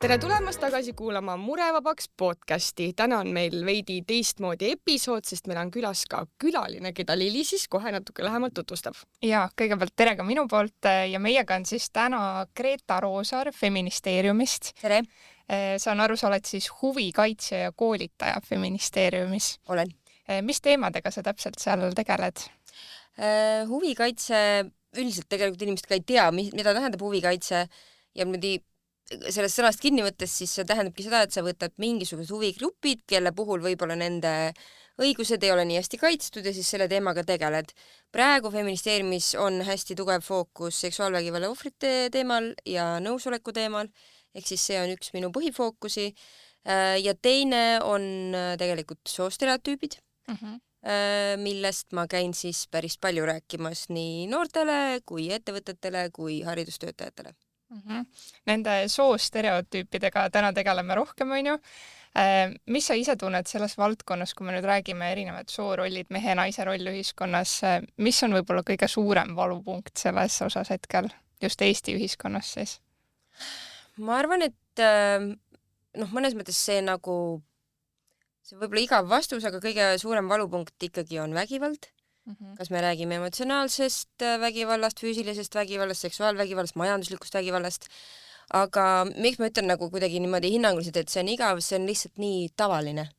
Tere tulemast tagasi kuulama Murevabaks podcasti. Täna on meil veidi teistmoodi episood, sest meil on külas ka külaline, keda Lili siis kohe natuke lähemalt tutvustab. Ja kõigepealt tere ka minu poolt ja meiega on siis täna Greta Roosaar Feministeeriumist. Tere! Saan aru, sa oled siis huvikaitsja ja koolitaja Feministeeriumis. Olen. Mis teemadega sa täpselt seal tegeled? Huvikaitse, üldiselt tegelikult inimesed ka ei tea, mida tähendab huvikaitse ja sellest sõnast kinni võttes, siis see tähendabki seda, et sa võtad mingisugused huvigrupid, kelle puhul võib-olla nende õigused ei ole nii hästi kaitstud ja siis selle teemaga tegeled. Praegu Feministeeriumis on hästi tugev fookus seksuaalvägivalla ohvrite teemal ja nõusoleku teemal, ehk siis see on üks minu põhifookusi. Ja teine on tegelikult soostereotüübid, millest ma käin siis päris palju rääkimas nii noortele kui ettevõtetele kui haridustöötajatele. Nende soostereotüüpidega täna tegeleme rohkem, on ju. Mis sa ise tunned selles valdkonnas, kui me nüüd räägime erinevad soorollid, mehe ja naise roll ühiskonnas, mis on võib-olla kõige suurem valupunkt selles osas hetkel, just Eesti ühiskonnas siis? Ma arvan, et mõnes mõttes see võib-olla igav vastus, aga kõige suurem valupunkt ikkagi on vägivald. Kas me räägime emotsionaalsest vägivallast, füüsilisest vägivallast, seksuaalvägivallast, majanduslikust vägivallast, aga miks ma ütlen kuidagi niimoodi hinnanguliselt, et see on igav, see on lihtsalt nii tavaline.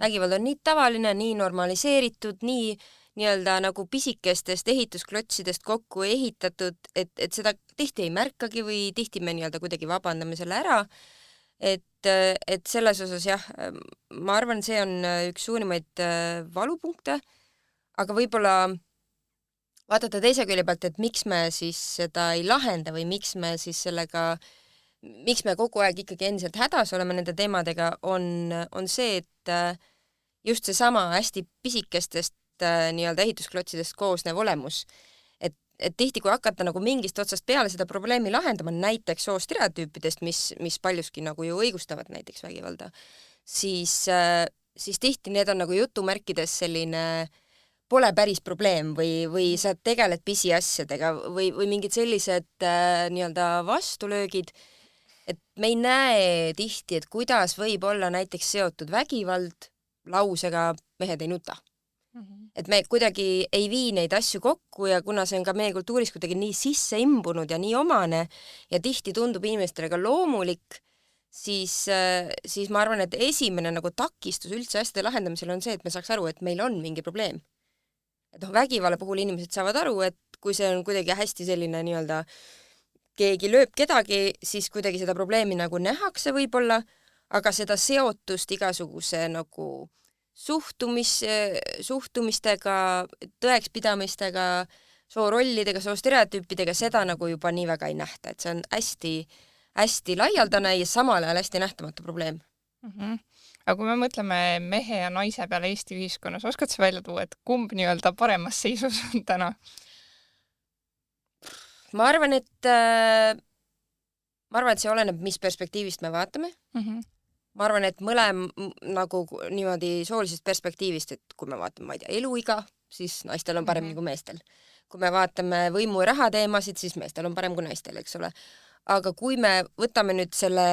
Vägivald on nii tavaline, nii normaliseeritud, nii-öelda nagu pisikestest ehitusklotsidest kokku ehitatud, et seda tihti ei märkagi või tihti me nii-öelda kuidagi vabandame selle ära, et selles osas jah, ma arvan, see on üks suurimaid valupunkte. Aga võib-olla vaadata teise külje pealt, et miks me siis seda ei lahenda või miks me kogu aeg ikkagi endiselt hädas oleme nende teemadega, on see, et just seesama hästi pisikestest nii-öelda ehitusklotsidest koosnev olemus. Et tihti, kui hakata mingist otsast peale seda probleemi lahendama, näiteks soostereotüüpidest, mis paljuski ju õigustavad näiteks vägivalda, siis tihti need on jutumärkides selline pole päris probleem või sa tegeled pisiasjadega või mingid sellised nii-öelda vastulöögid, et me ei näe tihti, et kuidas võib olla näiteks seotud vägivald lausega mehed ei nuta. Et me kuidagi ei vii neid asju kokku ja kuna see on ka meie kultuuris kuidagi nii sisse imbunud ja nii omane ja tihti tundub inimestele ka loomulik, siis ma arvan, et esimene takistus üldse asjade lahendamisel on see, et me saaks aru, et meil on mingi probleem. Et vägivalla puhul inimesed saavad aru, et kui see on kuidagi hästi selline nii-öelda keegi lööb kedagi, siis kuidagi seda probleemi nähakse võib-olla, aga seda seotust igasuguse suhtumistega, tõekspidamistega, soorollidega, soostereotüüpidega, seda juba nii väga ei nähta, et see on hästi, hästi laialdane ja samal ajal hästi nähtamatu probleem. Aga kui me mõtleme mehe ja naise peale Eesti ühiskonnas, oskad sa välja tuua, et kumb nii-öelda paremas seisus on täna? Ma arvan, et see oleneb, mis perspektiivist me vaatame. Ma arvan, et mõlem niimoodi soolisest perspektiivist, et kui me vaatame, ma ei tea, eluiga, siis naistel on parem kui meestel. Kui me vaatame võimu ja raha teemasid, siis meestel on parem kui naistel, eks ole. Aga kui me võtame nüüd selle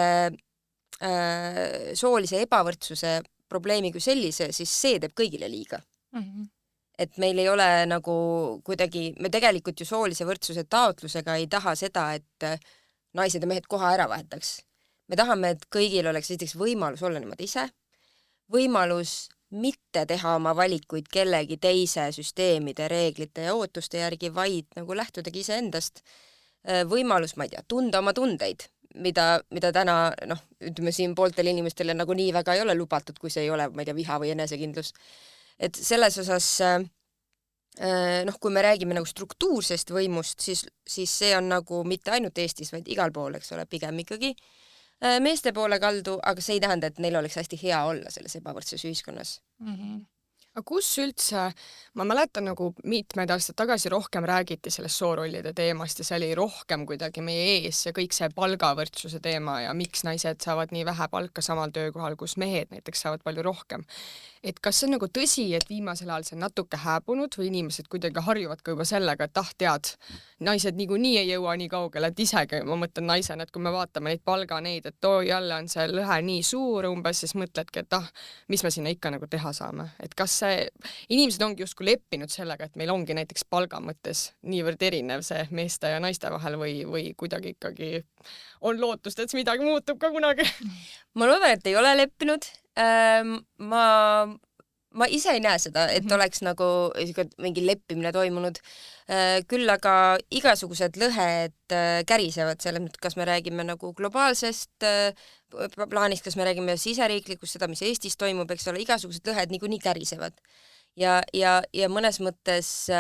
soolise ebavõrdsuse probleemi kui sellise, siis see teeb kõigile liiga. Et meil ei ole kuidagi, me tegelikult ju soolise võrdsuse taotlusega ei taha seda, et naised ja mehed koha ära vahetaks. Me tahame, et kõigil oleks esiteks võimalus olla nemad ise, võimalus mitte teha oma valikuid kellegi teise süsteemide, reeglite ja ootuste järgi, vaid lähtudagi iseendast, võimalus, ma ei tea, tunda oma tundeid, mida täna, ütleme siin pooltel inimestele nii väga ei ole lubatud, kui see ei ole, ma ei tea, viha või enesekindlus. Et selles osas, kui me räägime struktuursest võimust, siis see on mitte ainult Eestis, vaid igal pool, eks ole, pigem ikkagi meeste poole kaldu, aga see ei tähenda, et neil oleks hästi hea olla selles ebavõrdses ühiskonnas. Aga kus üldse, ma mäletan mitmed aastad tagasi rohkem räägiti sellest soorollide teemast ja see oli rohkem kuidagi meie ees ja kõik see palgavõrdsuse teema ja miks naised saavad nii vähe palka samal töökohal, kus mehed näiteks saavad palju rohkem. et kas see on nagu tõsi, et viimasel ajal see on natuke hääbunud või inimesed kuidagi harjuvad ka juba sellega, et tead, naised niikuinii ei jõua nii kaugele, et isegi ma mõtlen naisena, et kui me vaatame neid palganeid, et jälle on see lõhe nii suur umbes, siis mõtledki, et mis me sinna ikka nagu teha saame. Et kas see, inimesed ongi justkui leppinud sellega, et meil ongi näiteks palga mõttes niivõrd erinev see meeste ja naiste vahel või kuidagi ikkagi on lootust, et midagi muutub ka kunagi? Ma loodan, et ei ole leppinud. Ma ise ei näe seda, et oleks nagu mingi leppimine toimunud. Küll aga igasugused lõhed kärisevad selles mõttes, kas me räägime nagu globaalsest plaanist, kas me räägime siseriiklikust, seda, mis Eestis toimub, eks ole, igasugused lõhed niikuinii kärisevad. Ja mõnes mõttes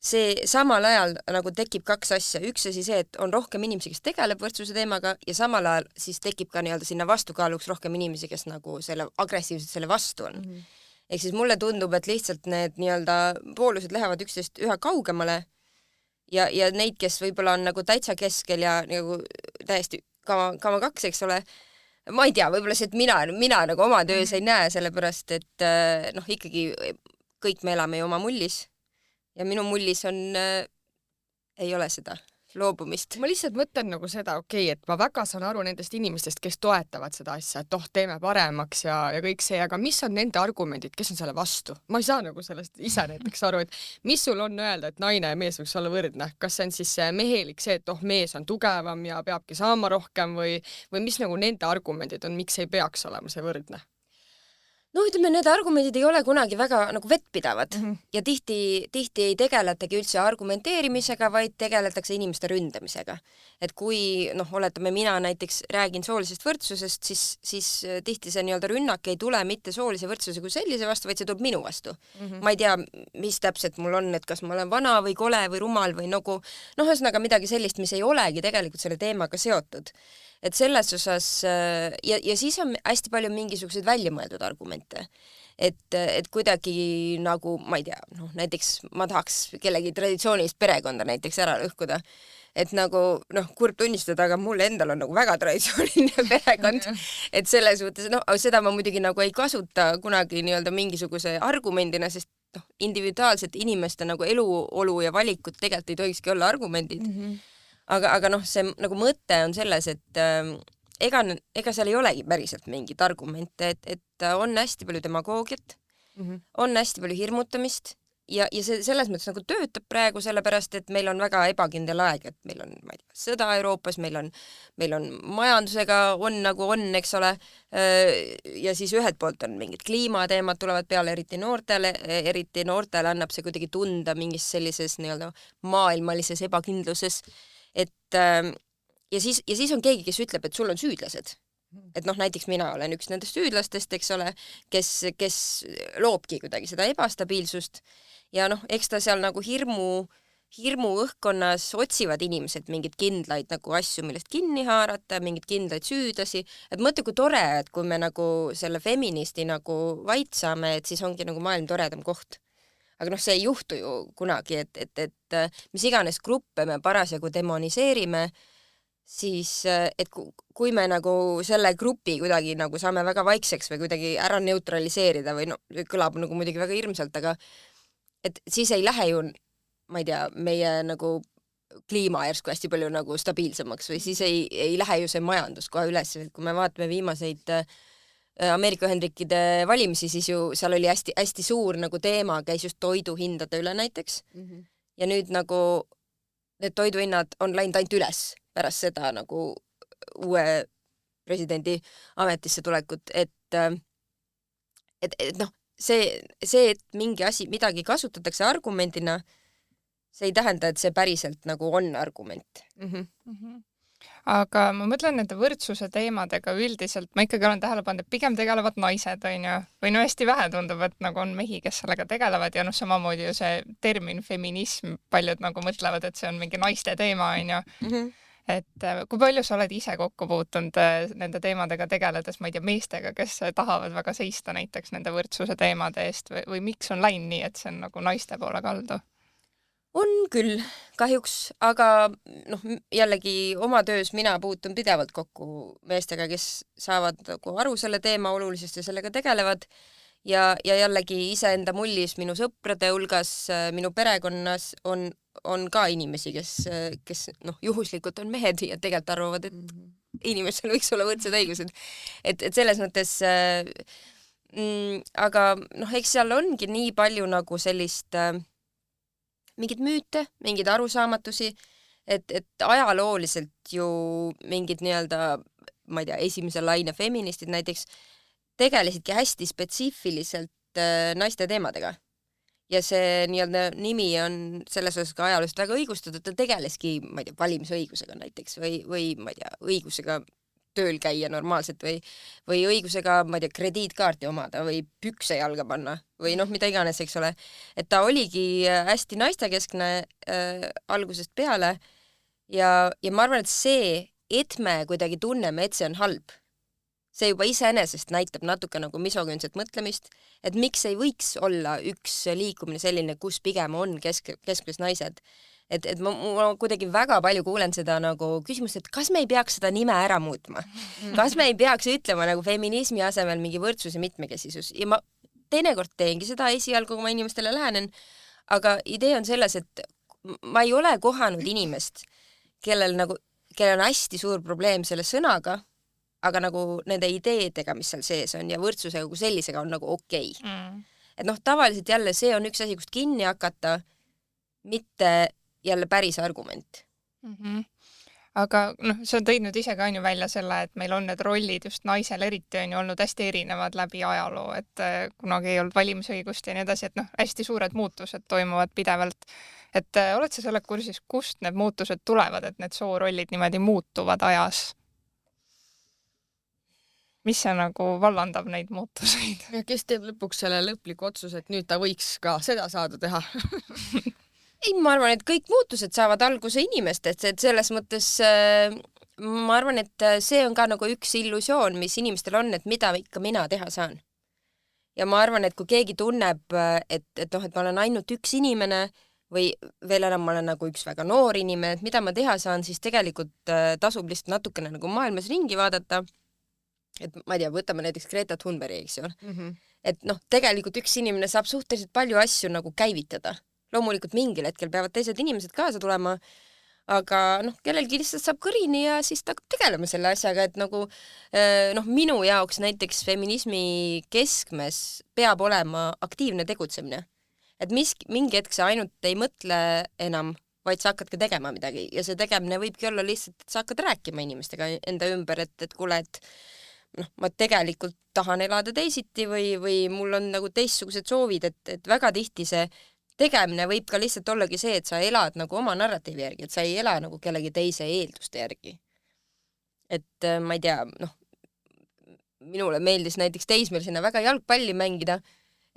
see samal ajal nagu tekib kaks asja. Üks asi see, et on rohkem inimesi, kes tegeleb võrdsuse teemaga ja samal ajal siis tekib ka nii-öelda sinna vastukaaluks rohkem inimesi, kes nagu selle agressiivselt selle vastu on. Ehk siis mulle tundub, et lihtsalt need nii-öelda poolused lähevad üksteist üha kaugemale ja neid, kes võib-olla on nagu täitsa keskel ja nagu täiesti kama kaks, eks ole, ma ei tea, võib-olla see, et mina nagu oma töös ei näe, sellepärast et ikkagi kõik me elame ju oma mullis. Ja minu mullis on, ei ole seda loobumist. Ma lihtsalt mõtlen nagu seda, et ma väga saan aru nendest inimestest, kes toetavad seda asja, et teeme paremaks ja kõik see, aga mis on nende argumendid, kes on selle vastu? Ma ei saa nagu sellest ise näiteks aru, et mis sul on öelda, et naine ja mees võiks olla võrdne? Kas see on siis mehelik see, et mees on tugevam ja peabki saama rohkem või mis nagu nende argumendid on, miks ei peaks olema see võrdne? No ütleme, need argumendid ei ole kunagi väga nagu vettpidavad ja tihti ei tegeletagi üldse argumenteerimisega, vaid tegeletakse inimeste ründamisega. Et kui, oletame, mina näiteks räägin soolisest võrdsusest, siis tihti see nii-öelda rünnak ei tule mitte soolise võrdsuse kui sellise vastu, vaid see tuleb minu vastu. Ma ei tea, mis täpselt mul on, et kas ma olen vana või kole või rumal või nagu, ühesõnaga midagi sellist, mis ei olegi tegelikult selle teemaga seotud. Et selles osas, ja siis on hästi palju mingisuguseid väljamõeldud argumente. Et kuidagi nagu, ma ei tea, näiteks ma tahaks kellegi traditsioonilist perekonda näiteks ära lõhkuda. Et nagu, kurb tunnistada, aga mul endal on nagu väga traditsiooniline perekond. Et selles mõttes, seda ma muidugi nagu ei kasuta kunagi nii-öelda mingisuguse argumendina, sest individuaalsete inimeste nagu eluolu ja valikud tegelikult ei tohikski olla argumendid. Aga see nagu mõte on selles, et ega seal ei olegi päriselt mingit argumente, et on hästi palju demagoogiat, on hästi palju hirmutamist ja see selles mõttes nagu töötab praegu sellepärast, et meil on väga ebakindel aeg, et meil on, ma ei tea, sõda Euroopas, meil on majandusega on nagu on, eks ole, ja siis ühelt poolt on mingid kliimateemad tulevad peale, eriti noortele annab see kuidagi tunda mingis sellises nii-öelda maailmalises ebakindluses. Ja siis on keegi, kes ütleb, et sul on süüdlased. Et näiteks mina olen üks nendest süüdlastest, eks ole, kes loobki kuidagi seda ebastabiilsust ja eks ta seal nagu hirmu õhkkonnas otsivad inimesed mingid kindlaid nagu asju, millest kinni haarata, mingid kindlaid süüdlasi. Et mõtle, kui tore, et kui me nagu selle feministi nagu vait saame, et siis ongi nagu maailm toredam koht. Aga see ei juhtu ju kunagi, et mis iganes gruppe me parasjagu demoniseerime, siis et kui me nagu selle grupi kuidagi nagu saame väga vaikseks või kuidagi ära neutraliseerida või kõlab nagu muidugi väga hirmsalt, aga et siis ei lähe ju, ma ei tea, meie nagu kliima järsku hästi palju nagu stabiilsemaks või siis ei lähe ju see majandus kohe üles, kui me vaatame viimaseid Ameerika Ühendriikide valimisi, siis ju seal oli hästi suur nagu teema, käis just toiduhindade üle näiteks. Ja nüüd nagu need toiduhinnad on läinud ainult üles pärast seda nagu uue presidendi ametisse tulekut, et see, et mingi asi, midagi kasutatakse argumendina, see ei tähenda, et see päriselt nagu on argument. Aga ma mõtlen nende võrdsuse teemadega üldiselt, ma ikkagi olen tähele pannud, et pigem tegelevad naised, või hästi vähe tundub, et nagu on mehi, kes sellega tegelevad ja samamoodi ju see termin feminism, paljud nagu mõtlevad, et see on mingi naiste teema, et kui palju sa oled ise kokku puutunud nende teemadega tegeledes, ma ei tea, meestega, kes tahavad väga seista näiteks nende võrdsuse teemade eest või miks on läinud nii, et see on nagu naiste poole kaldu? On küll, kahjuks, aga noh, jällegi oma töös mina puutun pidevalt kokku meestega, kes saavad nagu aru selle teema olulisest ja sellega tegelevad ja jällegi iseenda mullis minu sõprade hulgas, minu perekonnas on ka inimesi, kes noh, juhuslikult on mehed ja tegelikult arvavad, et inimestel võiks olla võrdsed õigused. Et selles mõttes aga noh, eks seal ongi nii palju nagu sellist mingeid müüte, mingeid arusaamatusi, et ajalooliselt ju mingid nii-öelda, ma ei tea, esimese laine feministid näiteks tegelesidki hästi spetsiifiliselt naiste teemadega. Ja see nii-öelda nimi on selles osas ka ajalooliselt väga õigustatud, ta tegeleski, ma ei tea, valimisõigusega näiteks või ma ei tea, õigusega tööl käia normaalselt või õigusega, ma ei tea, krediitkaarti omada või pükse jalga panna või noh, mida iganes, eks ole. Et ta oligi hästi naistekeskne algusest peale ja ma arvan, et see, et me kuidagi tunneme, et see on halb, see juba iseenesest näitab natuke nagu misogüünset mõtlemist, et miks ei võiks olla üks liikumine selline, kus pigem on keskmes naised. Et ma kuidagi väga palju kuulen seda nagu küsimust, et kas me ei peaks seda nime ära muutma? Kas me ei peaks ütlema nagu feminismi asemel mingi võrdsus ja mitmekesisus? Ja ma teinekord teengi seda esialgu, kui ma inimestele lähenen, aga idee on selles, et ma ei ole kohanud inimest, kellel on hästi suur probleem selle sõnaga, aga nagu nende ideedega, mis seal sees on ja võrdsusega kui sellisega on nagu okei. Et noh, tavaliselt jälle see on üks asi, kust kinni hakata, mitte jälle päris argument. Aga noh, sa tõid nüüd ise ka on ju välja selle, et meil on need rollid just naisel eriti on ju olnud hästi erinevad läbi ajaloo, et kunagi ei olnud valimisõigust ja nii edasi, et noh, hästi suured muutused toimuvad pidevalt. Et oled sa selle kursis, kust need muutused tulevad, et need soorollid niimoodi muutuvad ajas? Mis see nagu vallandab neid muutuseid? Ja kes teeb lõpuks selle lõpliku otsuse, et nüüd ta võiks ka seda saada teha? Ei, ma arvan, et kõik muutused saavad alguse inimestest, et selles mõttes ma arvan, et see on ka nagu üks illusioon, mis inimestel on, et mida ikka mina teha saan. Ja ma arvan, et kui keegi tunneb, et ma olen ainult üks inimene või veel enam ma olen nagu üks väga noor inimene, et mida ma teha saan, siis tegelikult tasub lihtsalt natukene nagu maailmas ringi vaadata. Et ma ei tea, võtame näiteks Greta Thunbergi, eks ju. Et noh, tegelikult üks inimene saab suhteliselt palju asju nagu käivitada. Loomulikult mingil hetkel peavad teised inimesed kaasa tulema, aga noh, kellelgi lihtsalt saab kõrini ja siis ta tegeleme selle asjaga, et nagu noh, minu jaoks näiteks feminismi keskmes peab olema aktiivne tegutsemine. Et mingi hetk sa ainult ei mõtle enam, vaid sa hakkad ka tegema midagi ja see tegemine võibki olla lihtsalt, et sa hakkad rääkima inimestega enda ümber, et kuule, et noh, ma tegelikult tahan elada teisiti või mul on nagu teistsugused soovid, et väga tihti see tegemine võib ka lihtsalt ollagi see, et sa elad nagu oma narratiivi järgi, et sa ei ela nagu kellegi teise eelduste järgi. Et ma ei tea, noh, minule meeldis näiteks teismelisena väga jalgpalli mängida,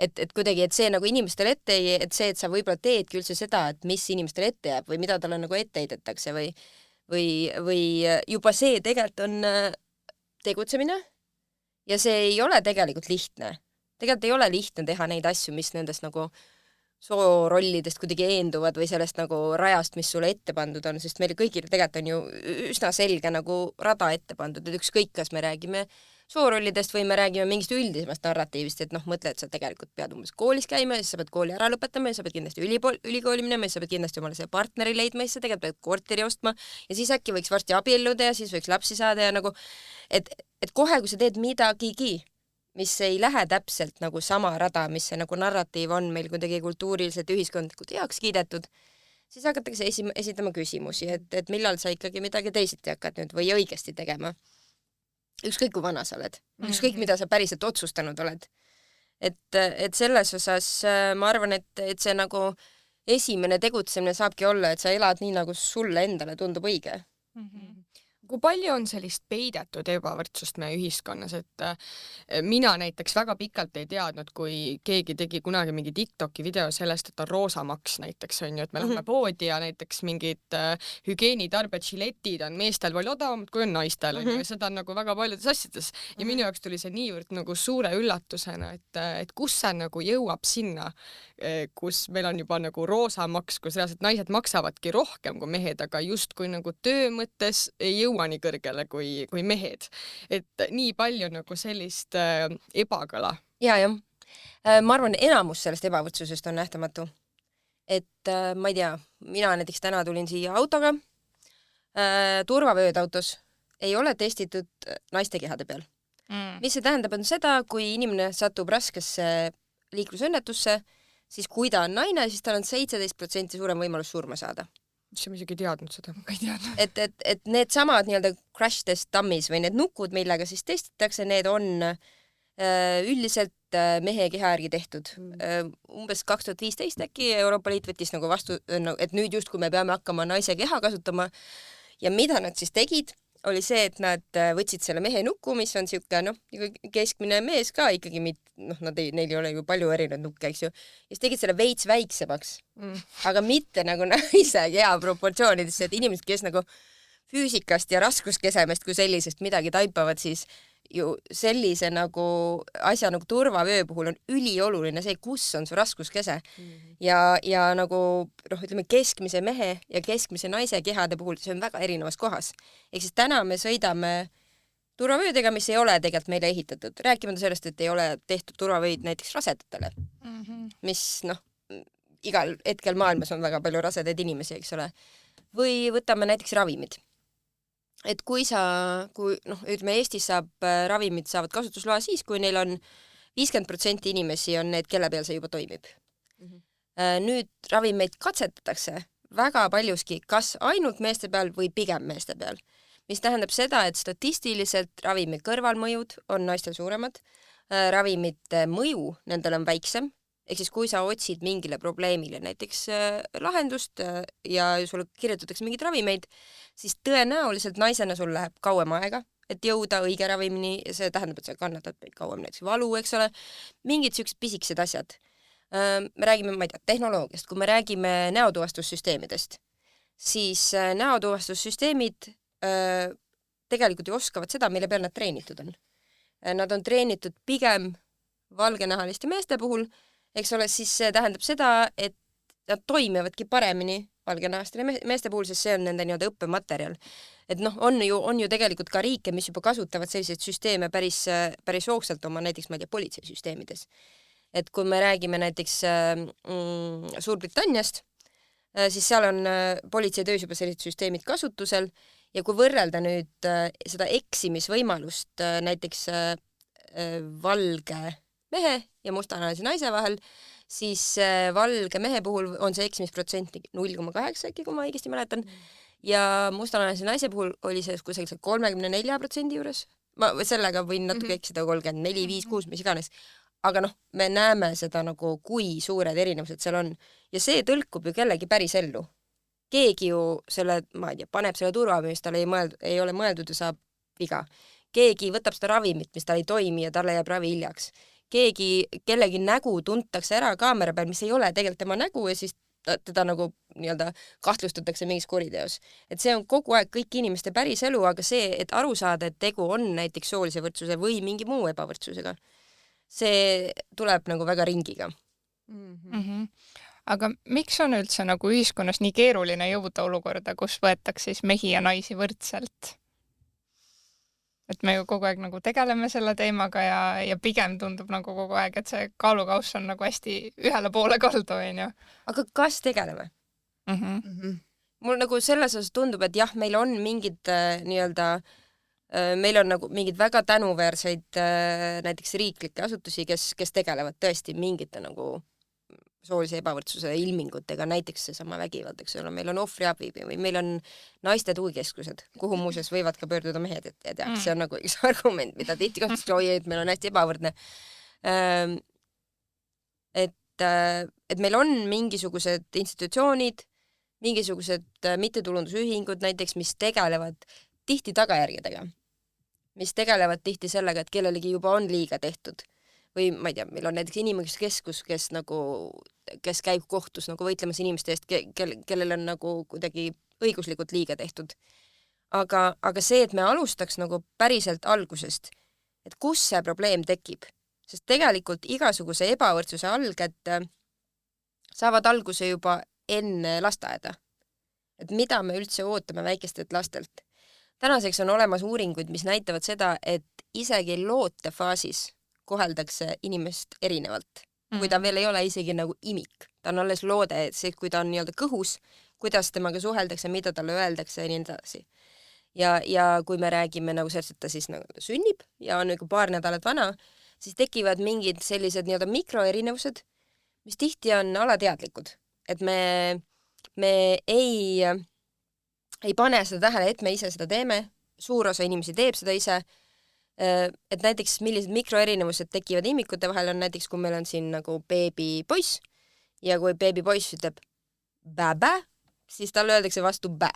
et kuidagi, et see nagu inimestele ette ei, et see, et sa võib-olla teedki üldse seda, et mis inimestele ette jääb või mida talle nagu ette heidetakse või juba see tegelikult on tegutsemine ja see ei ole tegelikult lihtne. Tegelikult ei ole lihtne teha neid asju, mis nendest nagu soorollidest kuidagi eenduvad või sellest nagu rajast, mis sulle ette pandud on, sest meil kõigil tegelikult on ju üsna selge nagu rada ette pandud, et ükskõik, kas me räägime soorollidest või me räägime mingist üldisemast narratiivist, et noh, mõtle, et sa tegelikult pead umbes koolis käima ja siis sa pead kooli ära lõpetama ja sa pead kindlasti ülikooli minema ja sa pead kindlasti omale see partneri leidma ja sa tegelikult pead korteri ostma ja siis äkki võiks varsti abielluda ja siis võiks lapsi saada ja nagu, et kohe, kui sa teed midagigi, mis ei lähe täpselt nagu sama rada, mis see nagu narratiiv on meil kuidagi kultuuriliselt ühiskondlikult heaks kiidetud, siis hakatakse esitama küsimusi, et millal sa ikkagi midagi teisiti hakkad nüüd või õigesti tegema. Ükskõik kui vana sa oled, ükskõik mida sa päriselt otsustanud oled. Et selles osas ma arvan, et see nagu esimene tegutsemine saabki olla, et sa elad nii, nagu sulle endale tundub õige. kui palju on sellist peidetud ebavõrdsust meie ühiskonnas, et mina näiteks väga pikalt ei teadnud, kui keegi tegi kunagi mingi TikToki video sellest, et on roosamaks näiteks on ju, et me lähme poodi ja näiteks mingid hügieenitarbed, žiletid on meestel palju odavamad kui on naistel on ju, ja seda on nagu väga paljudes asjades ja minu jaoks tuli see niivõrd nagu suure üllatusena, et kus see nagu jõuab sinna, kus meil on juba nagu roosamaks, kus reaalselt naised maksavadki rohkem kui mehed, aga justkui nagu töö mõttes ei jõua nii kõrgele kui mehed. Et nii palju nagu sellist ebakõla. Ja. Ma arvan, enamus sellest ebavõrdsusest on nähtamatu. Et ma ei tea, mina näiteks täna tulin siia autoga, turvavööd autos ei ole testitud naiste kehade peal. Mis see tähendab on seda, kui inimene satub raskesse liiklusõnnetusse, siis kui ta on naine, siis tal on 17% suurem võimalus surma saada. Mis ma isegi ei teadnud seda. Ei teadnud. Et need samad nii-öelda crash test dummies või need nukud, millega siis testitakse, need on üldiselt mehe keha järgi tehtud. Umbes 2015 äkki Euroopa Liit võttis nagu vastu, et nüüd just, kui me peame hakkama naise keha kasutama ja mida nad siis tegid, oli see, et nad võtsid selle mehe nuku, mis on siuke, keskmine mees ka ikkagi, neil ei ole ju palju erinevaid nukke, eks ju, ja siis tegid selle veits väiksemaks, aga mitte nagu naise keha proportsioonidesse, et inimesed, kes nagu füüsikast ja raskuskesemest kui sellisest midagi taipavad, siis ju sellise nagu asja nagu turvavöö puhul on ülioluline see, kus on su raskuskese ja nagu ütleme keskmise mehe ja keskmise naise kehade puhul see on väga erinevas kohas. Ehk siis täna me sõidame turvavöödega, mis ei ole tegelikult meile ehitatud. Rääkimata sellest, et ei ole tehtud turvavöid näiteks rasedatele, mis igal hetkel maailmas on väga palju rasedaid inimesi, eks ole. Või võtame näiteks ravimid. Et kui ütleme Eestis ravimid saavad kasutusloa siis, kui neil on 50% inimesi on need, kelle peal see juba toimib. Nüüd ravimeid katsetatakse väga paljuski, kas ainult meeste peal või pigem meeste peal, mis tähendab seda, et statistiliselt ravimi kõrvalmõjud on naistel suuremad, ravimite mõju nendel on väiksem, ehk siis kui sa otsid mingile probleemile näiteks lahendust ja sulle kirjutatakse mingid ravimeid, siis tõenäoliselt naisena sul läheb kauem aega, et jõuda õige ravimini ja see tähendab, et sa kannatad kauem näiteks valu, eks ole, mingid siuksed pisikesed asjad. Me räägime, ma ei tea, tehnoloogiast, kui me räägime näotuvastussüsteemidest, siis näotuvastussüsteemid tegelikult ju oskavad seda, mille peal nad treenitud on. Nad on treenitud pigem valgenahaliste meeste puhul, eks ole, siis see tähendab seda, et nad toimivadki paremini valgenahastele meeste puhul, sest see on nende nii-öelda õppematerjal. Et on ju tegelikult ka riike, mis juba kasutavad selliseid süsteeme päris hoogsalt oma näiteks, ma ei tea, politseisüsteemides. Et kui me räägime näiteks Suurbritanniast, siis seal on politseitöös juba sellised süsteemid kasutusel ja kui võrrelda nüüd seda eksimisvõimalust näiteks valge mehe ja mustanahalise naise vahel, siis valge mehe puhul on see eksimisprotsent 0,8 äkki, kui ma õigesti mäletan, ja mustanahalise naise puhul oli see kusagil 34% juures. Ma sellega võin natuke eksida 34, 5, 6, mis iganes. Aga me näeme seda nagu, kui suured erinevused seal on. Ja see tõlkub ju kellegi päris ellu. Keegi ju selle, ma ei tea, paneb selle turvavöö, mis tal ei ole mõeldud ja saab viga. Keegi võtab seda ravimit, mis tal ei toimi ja talle jääb ravi hiljaks. Kellegi nägu tuntakse ära kaamera peal, mis ei ole tegelikult tema nägu ja siis teda nagu nii-öelda kahtlustatakse mingis kuriteos. Et see on kogu aeg kõik inimeste päris elu, aga see, et aru saada, et tegu on näiteks soolise võrdsuse või mingi muu ebavõrdsusega, see tuleb nagu väga ringiga. Aga miks on üldse nagu ühiskonnas nii keeruline jõuda olukorda, kus võetakse siis mehi ja naisi võrdselt? Et me ju kogu aeg nagu tegeleme selle teemaga ja pigem tundub nagu kogu aeg, et see kaalukauss on nagu hästi ühele poole kaldu, on ju. Aga kas tegeleme? Mul nagu selles osas tundub, et jah, meil on mingid nii-öelda, meil on nagu mingid väga tänuväärseid näiteks riiklikke asutusi, kes tegelevad tõesti mingite nagu soolise ebavõrdsuse ilmingutega, näiteks seesama vägivald, eks ole, meil on ohvriabi või meil on naiste tugikeskused, kuhu muuseas võivad ka pöörduda mehed, et see on nagu üks argument, mida tihti kasutatakse, et meil on hästi ebavõrdne. Et meil on mingisugused institutsioonid, mingisugused mittetulundusühingud näiteks, mis tegelevad tihti tagajärgedega, mis tegelevad tihti sellega, et kellelegi juba on liiga tehtud. Või ma ei tea, meil on näiteks inimõiguskeskus, kes käib kohtus nagu võitlemas inimeste eest, kellel on nagu kuidagi õiguslikult liiga tehtud. Aga see, et me alustaks nagu päriselt algusest, et kus see probleem tekib, sest tegelikult igasuguse ebavõrdsuse alged saavad alguse juba enne lasteaeda. Et mida me üldse ootame väikestelt lastelt. Tänaseks on olemas uuringuid, mis näitavad seda, et isegi lootefaasis koheldakse inimest erinevalt, kui ta veel ei ole isegi nagu imik. Ta on alles loode, et see, kui ta on nii-öelda kõhus, kuidas temaga suheldakse, mida talle öeldakse ja nii edasi. Ja kui me räägime nagu sellest, et ta siis nagu sünnib ja on nagu paar nädalat vana, siis tekivad mingid sellised nii-öelda mikroerinevused, mis tihti on alateadlikud. Et me ei pane seda tähele, et me ise seda teeme, suur osa inimesi teeb seda ise, et näiteks millised mikroerinevused tekivad imikute vahel on näiteks, kui meil on siin nagu beebipoiss ja kui beebipoiss ütleb bä-bä, siis talle öeldakse vastu bä.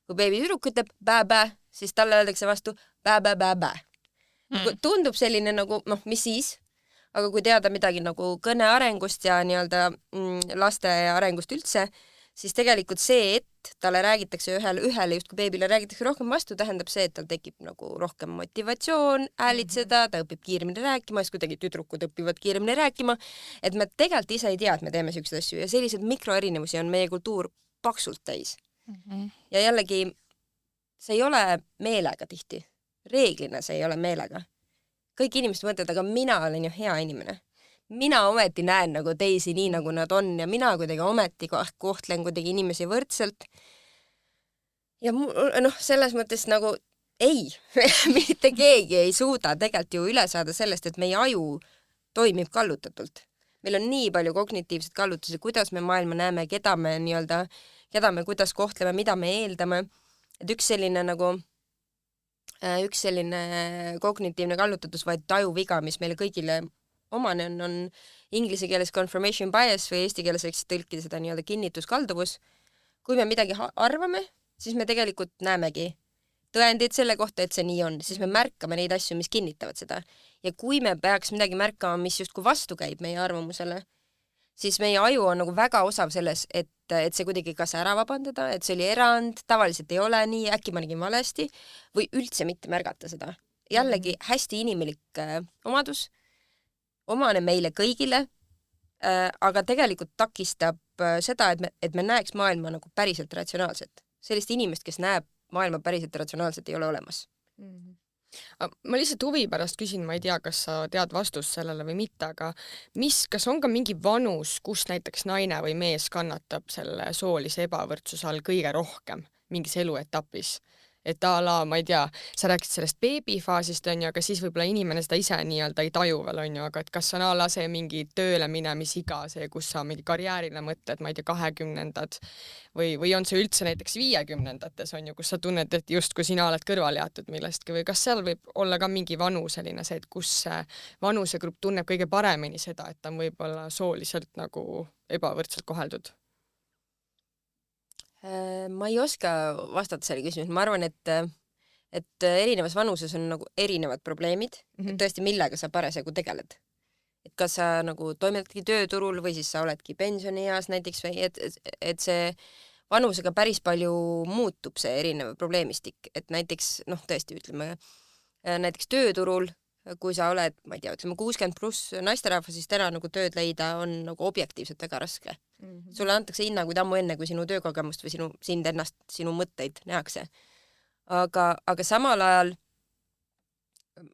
Kui beebitüdruk ütleb bä-bä, siis talle öeldakse vastu bä-bä-bä-bä. Tundub selline nagu, mis siis? Aga kui teada midagi nagu kõne arengust ja nii-öelda laste arengust üldse, siis tegelikult see, et talle räägitakse ühele just kui beebile räägitakse rohkem vastu, tähendab see, et tal tekib nagu rohkem motivatsioon häälitseda, ta õpib kiiremini rääkima, siis kuidagi tüdrukud õpivad kiiremini rääkima, et me tegelikult ise ei tea, et me teeme selliseid asju ja sellised mikroerinevusi on meie kultuur paksult täis. Ja jällegi, see ei ole meelega tihti. Reeglina see ei ole meelega. Kõik inimesed mõtlevad, aga mina olen ju hea inimene. Mina ometi näen nagu teisi nii, nagu nad on ja mina kuidagi ometi kohtlen kuidagi inimesi võrdselt. Ja selles mõttes nagu ei, mitte keegi ei suuda tegelikult ju üle saada sellest, et meie aju toimib kallutatult. Meil on nii palju kognitiivset kallutusi, kuidas me maailma näeme, keda me kuidas kohtleme, mida me eeldame. Et üks selline kognitiivne kallutatus, vaid tajuviga, mis meile kõigile omane on inglise keeles confirmation bias või eesti keeles võiks tõlkida seda nii-öelda kinnituskalduvus. Kui me midagi arvame, siis me tegelikult näemegi tõendid selle kohta, et see nii on, siis me märkame neid asju, mis kinnitavad seda. Ja kui me peaks midagi märkama, mis justkui vastu käib meie arvamusele, siis meie aju on nagu väga osav selles, et see kuidagi kas ära vabandada, et see oli erand, tavaliselt ei ole nii, äkki ma nägin valesti või üldse mitte märgata seda. Jällegi hästi inimelik omadus, omane meile kõigile, aga tegelikult takistab seda, et me näeks maailma nagu päriselt ratsionaalselt. Sellist inimest, kes näeb maailma päriselt ratsionaalselt, ei ole olemas. Ma lihtsalt huvi pärast küsin, ma ei tea, kas sa tead vastust sellele või mitte, aga kas on ka mingi vanus, kus näiteks naine või mees kannatab selle soolise ebavõrdsuse all kõige rohkem mingis eluetapis? Et ma ei tea, sa rääkisid sellest beebifaasist, aga siis võib-olla inimene seda ise nii-öelda ei taju veel, aga et kas on see mingi tööle minemisiga, see, kus sa mingi karjäärile mõtled, ma ei tea, 20-ndad või on see üldse näiteks 50-ndates, kus sa tunned, et just kui sina oled kõrval jäetud millestki või kas seal võib olla ka mingi vanuseline see, et kus see vanusegrupp tunneb kõige paremini seda, et ta on võib-olla sooliselt nagu ebavõrdselt koheldud? Ma ei oska vastata selle küsimus. Ma arvan, et erinevas vanuses on nagu erinevad probleemid, et tõesti millega sa parasjagu tegeled. Et kas sa nagu toimetadki tööturul või siis sa oledki pensionieas näiteks või et see vanusega päris palju muutub see erinev probleemistik, et näiteks tõesti ütleme näiteks tööturul, kui sa oled, ma ei tea, ütleme 60+ naisterahva, siis täna nagu tööd leida on nagu objektiivselt väga raske. Sulle antakse hinnaguid ammu enne, kui sinu töökogemust või sind ennast, sinu mõtteid nähakse. Aga samal ajal,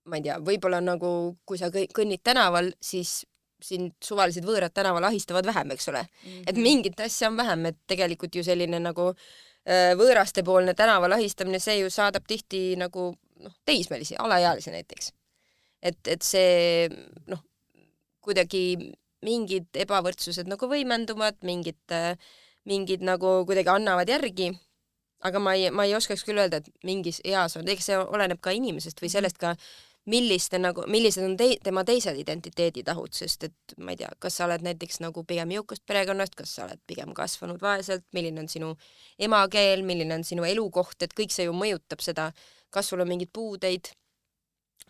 ma ei tea, võib-olla nagu, kui sa kõnnid tänaval, siis sind suvalised võõrad tänaval ahistavad vähem, eks ole. Et mingit asja on vähem, et tegelikult ju selline nagu võõrastepoolne tänaval ahistamine, see ju saadab tihti nagu teismelisi, alaealisi näiteks. Et see kuidagi mingid ebavõrdsused nagu võimenduvad, mingid nagu kuidagi annavad järgi, aga ma ei oskaks küll öelda, et mingis eas on, eks see oleneb ka inimesest või sellest ka, millised on tema teised identiteeditahud, sest et ma ei tea, kas sa oled näiteks nagu pigem jõukast perekonnast, kas sa oled pigem kasvanud vaeselt, milline on sinu emakeel, milline on sinu elukoht, et kõik see ju mõjutab seda, kas sul on mingeid puudeid,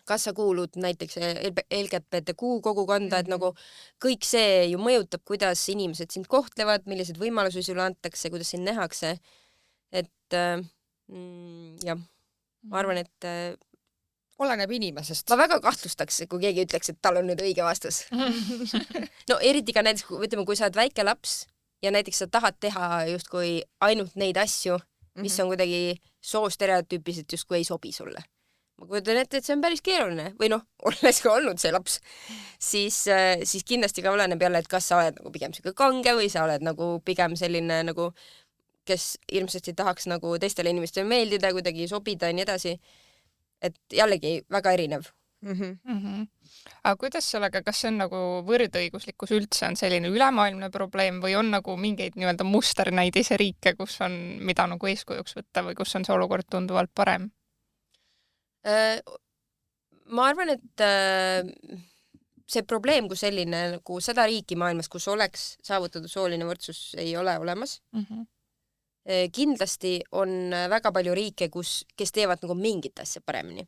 kas sa kuulud näiteks LGBTQ kogukonda, et nagu kõik see ju mõjutab, kuidas inimesed sind kohtlevad, millised võimalusi sulle antakse, kuidas sind nähakse. Et jah, ma arvan, et oleneb inimesest. ma väga kahtlustaks, kui keegi ütleks, et tal on nüüd õige vastus. No eriti ka näiteks, ütleme, kui sa oled väike laps ja näiteks sa tahad teha justkui ainult neid asju, mis on kuidagi soostereotüüpiliselt justkui ei sobi sulle. Ma kujutan ette, et see on päris keeruline või noh, olles ka olnud see laps, siis kindlasti ka oleneb jälle, et kas sa oled nagu pigem siuke kange või sa oled nagu pigem selline nagu, kes ilmselt tahaks nagu teistele inimestele meeldida, kuidagi sobida ja nii edasi. Et jällegi väga erinev. Aga kuidas sellega, kas see on nagu võrdõiguslikkus üldse on selline ülemaailmne probleem või on nagu mingeid nii-öelda musternäidise riike, kus on mida nagu eeskujuks võtta või kus on see olukord tunduvalt parem? Ma arvan, et see probleem kui selline nagu 100 riiki maailmas, kus oleks saavutatud sooline võrdsus, ei ole olemas. Kindlasti on väga palju riike, kes teevad nagu mingit asja paremini.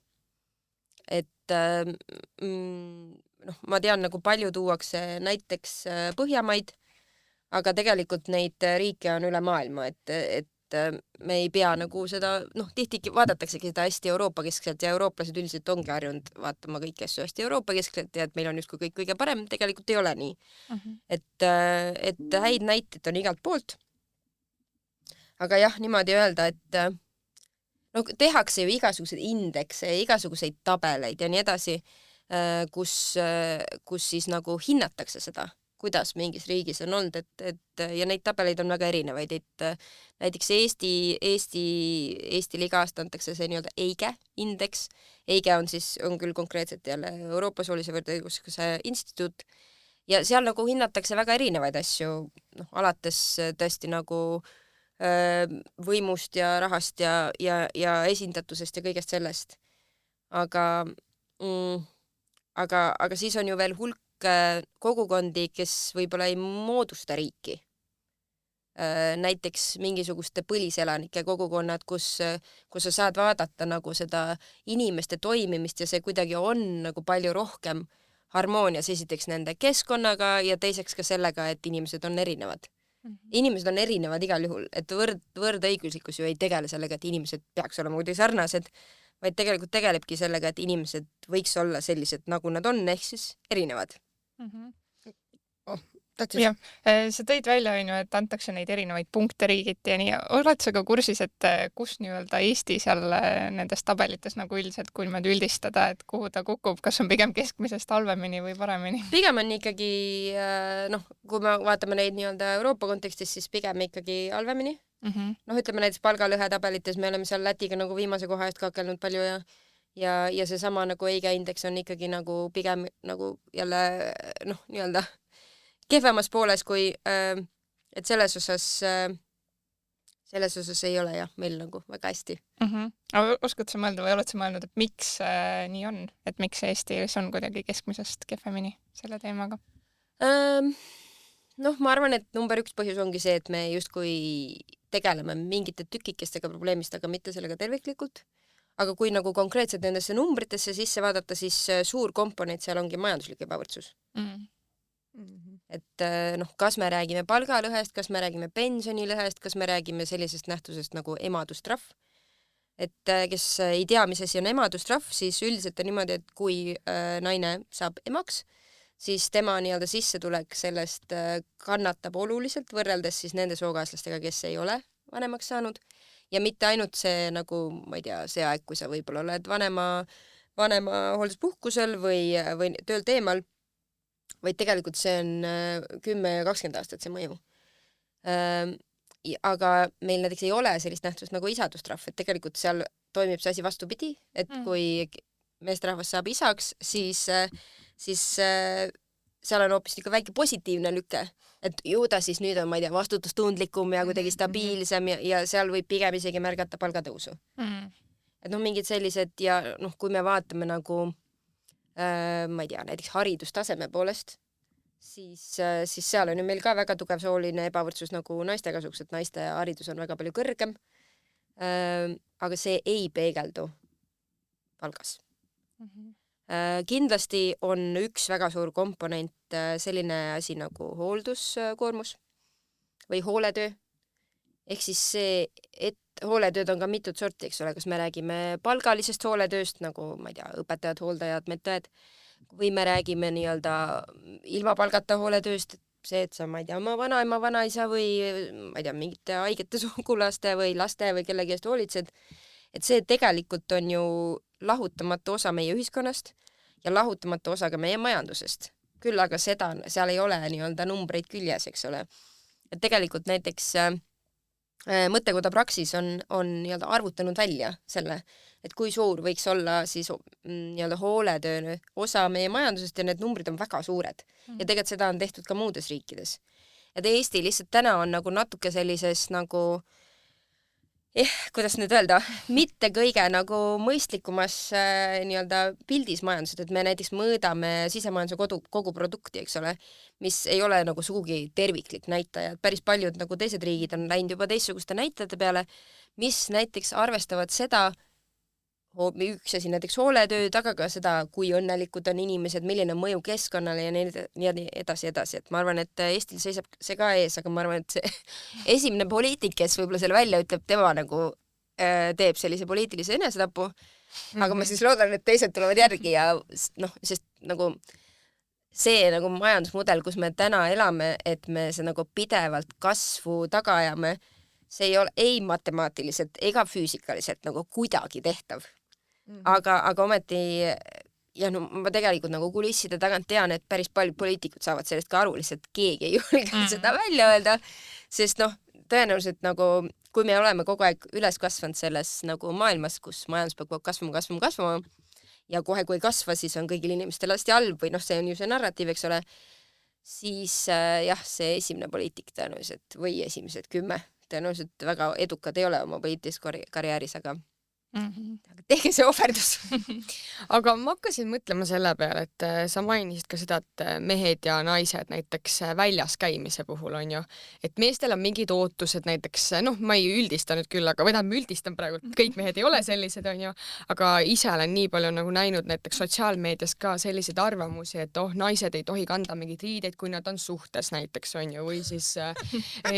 Et ma tean, nagu palju tuuakse näiteks Põhjamaid, aga tegelikult neid riike on üle maailma, et me ei pea nagu seda, tihti vaadataksegi seda hästi Euroopa keskselt ja eurooplased üldiselt ongi harjunud vaatama kõiki asju hästi Euroopa keskselt ja et meil on justkui kõik kõige parem, tegelikult ei ole nii. Et häid näiteid on igalt poolt. Aga jah, niimoodi öelda, et tehakse ju igasuguseid indekse, igasuguseid tabeleid ja nii edasi, kus siis nagu hinnatakse seda, kuidas mingis riigis on olnud, ja neid tabeleid on väga erinevaid, et näiteks Eestil iga aasta antakse see nii-öelda EIGE indeks. EIGE on küll konkreetselt jälle Euroopa soolise võrdõiguslikkuse instituut ja seal nagu hinnatakse väga erinevaid asju, alates tõesti nagu võimust ja rahast ja esindatusest ja kõigest sellest. Aga siis on ju veel hulk kogukondi, kes võib-olla ei moodusta riiki. Näiteks mingisuguste põliselanike kogukonnad, kus sa saad vaadata nagu seda inimeste toimimist ja see kuidagi on nagu palju rohkem harmoonias esiteks nende keskkonnaga ja teiseks ka sellega, et inimesed on erinevad. Inimesed on erinevad igal juhul, et võrdõiguslikkus ju ei tegele sellega, et inimesed peaks olema kuidagi sarnased, vaid tegelikult tegelebki sellega, et inimesed võiks olla sellised, nagu nad on, ehk siis erinevad. Jah, sa tõid välja, et antakse neid erinevaid punkte riigiti ja nii. Oled sa ka kursis, et kus nii-öelda Eesti seal nendes tabelites nagu üldiselt, kui niimoodi üldistada, et kuhu ta kukub, kas on pigem keskmisest halvemini või paremini? Pigem on ikkagi, kui me vaatame neid nii-öelda Euroopa kontekstis, siis pigem ikkagi halvemini. Ütleme näiteks palgalõhe tabelites, me oleme seal Lätiga nagu viimase koha eest kakelnud palju ja seesama nagu EIGE indeks on ikkagi nagu pigem nagu jälle nii-öelda kehvemas pooles, kui et selles osas ei ole jah, meil nagu väga hästi. Oskad sa mõelda või oled sa mõelnud, et miks nii on? Et miks Eestis on kuidagi keskmisest kehvemini selle teemaga? Ma arvan, et number 1 põhjus ongi see, et me justkui tegeleme mingite tükikestega probleemist, aga mitte sellega terviklikult. Aga kui nagu konkreetselt nendesse numbritesse sisse vaadata, siis suur komponent seal ongi majanduslik ebavõrdsus. Et kas me räägime palgalõhest, kas me räägime pensionilõhest, kas me räägime sellisest nähtusest nagu emadustrahv. Et kes ei tea, mis asi on emadustrahv, siis üldiselt on niimoodi, et kui naine saab emaks, siis tema nii-öelda sissetulek sellest kannatab oluliselt võrreldes siis nende sookaaslastega, kes ei ole vanemaks saanud. Ja mitte ainult see nagu, ma ei tea, see aeg, kui sa võib-olla oled vanema hoolduspuhkusel või töölt eemal, vaid tegelikult see on 10 ja 20 aastat see mõju. Aga meil näiteks ei ole sellist nähtust nagu isadustrahv, et tegelikult seal toimib see asi vastupidi, et kui meesterahvas saab isaks, siis seal on hoopis niisugune väike positiivne lüke, et ju ta siis nüüd on, ma ei tea, vastutustundlikum ja kuidagi stabiilsem ja seal võib pigem isegi märgata palgatõusu. Et mingid sellised ja kui me vaatame nagu ma ei tea, näiteks haridustaseme poolest, siis seal on ju meil ka väga tugev sooline ebavõrdsus nagu naiste kasuks, et naiste haridus on väga palju kõrgem. Aga see ei peegeldu palgas. Kindlasti on üks väga suur komponent selline asi nagu hoolduskoormus või hooletöö. Ehk siis see, et hooletööd on ka mitut sorti, eks ole, kas me räägime palgalisest hooletööst, nagu ma ei tea, õpetajad, hooldajad, medõed, või me räägime nii-öelda ilma palgata hooletööst, see, et sa, ma ei tea, oma vanaema, vanaisa või ma ei tea, mingite haigete sugulaste või laste või kellegi eest hoolitsed, et see tegelikult on ju lahutamatu osa meie ühiskonnast ja lahutamatu osa ka meie majandusest. Küll aga seda, seal ei ole nii-öelda numbreid küljes, eks ole. Et tegelikult näiteks mõttekoda Praxis on nii-öelda arvutanud välja selle, et kui suur võiks olla siis nii-öelda hooletöö osa meie majandusest ja need numbrid on väga suured. Ja tegelikult seda on tehtud ka muudes riikides. Et Eesti lihtsalt täna on nagu natuke sellises nagu kuidas nüüd öelda, mitte kõige nagu mõistlikumas nii-öelda pildis majandused, et me näiteks mõõdame sisemajanduse kogu produkti, eks ole, mis ei ole nagu sugugi terviklik näitaja. Päris paljud nagu teised riigid on läinud juba teistsuguste näitajate peale, mis näiteks arvestavad seda, üks asi näiteks hooletööd, aga ka seda, kui õnnelikud on inimesed, milline on mõju keskkonnale ja nii edasi. Et ma arvan, et Eestil seisab see ka ees, aga ma arvan, et see esimene poliitik, kes võib-olla selle välja ütleb, tema nagu teeb sellise poliitilise enesetapu, aga ma siis loodan, et teised tulevad järgi ja noh, sest nagu see nagu majandusmudel, kus me täna elame, et me see nagu pidevalt kasvu taga ajame, see ei ole ei matemaatiliselt ega füüsikaliselt nagu kuidagi tehtav. Aga ometi ja no ma tegelikult nagu kulisside tagant tean, et päris paljud poliitikud saavad sellest ka aru, lihtsalt keegi ei julge seda välja öelda, sest noh, tõenäoliselt nagu kui me oleme kogu aeg üles kasvanud selles nagu maailmas, kus majandus peab kasvama ja kohe kui ei kasva, siis on kõigil inimestel hästi halb või noh, see on ju see narratiiv, eks ole, siis jah, see esimene poliitik tõenäoliselt või esimesed 10 tõenäoliselt väga edukad ei ole oma poliitilises karjääris, aga tehke see ohverdus. Aga ma hakkasin mõtlema selle peale, et sa mainisid ka seda, et mehed ja naised näiteks väljas käimise puhul on ju, et meestel on mingid ootused näiteks, noh, ma ei üldista nüüd küll, aga ma üldistan praegu, kõik mehed ei ole sellised, on ju, aga ise olen nii palju nagu näinud näiteks sotsiaalmeedias ka selliseid arvamusi, et naised ei tohi kanda mingeid riideid, kui nad on suhtes näiteks, on ju, või siis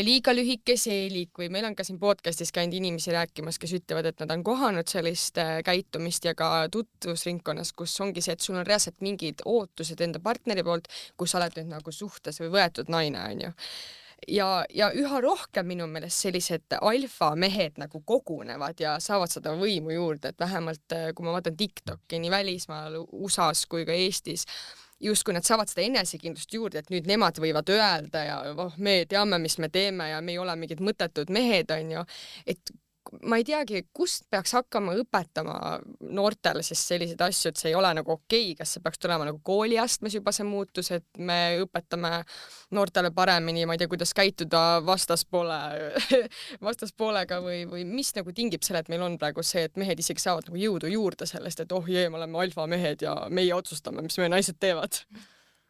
liiga lühike seelik või meil on ka siin podcastis käinud inimesi rääkimas, kes ütlevad, et nad on kohanud sellist käitumist ja ka tutvusringkonnas, kus ongi see, et sul on reaalselt mingid ootused enda partneri poolt, kus sa oled nüüd nagu suhtes või võetud naine, on ju. Ja üha rohkem minu meelest sellised alfamehed nagu kogunevad ja saavad seda võimu juurde, et vähemalt kui ma vaatan TikToki nii välismaal, USA-s kui ka Eestis, justkui nad saavad seda enesekindlust juurde, et nüüd nemad võivad öelda ja me teame, mis me teeme ja me ei ole mingid mõttetud mehed, on ju, et ma ei teagi, kust peaks hakkama õpetama noortele siis selliseid asju, et see ei ole nagu okei, kas see peaks tulema nagu kooliastmes juba see muutus, et me õpetame noortele paremini, ma ei tea, kuidas käituda vastaspoolega või mis nagu tingib selle, et meil on praegu see, et mehed isegi saavad nagu jõudu juurde sellest, et me oleme alfamehed ja meie otsustame, mis meie naised teevad.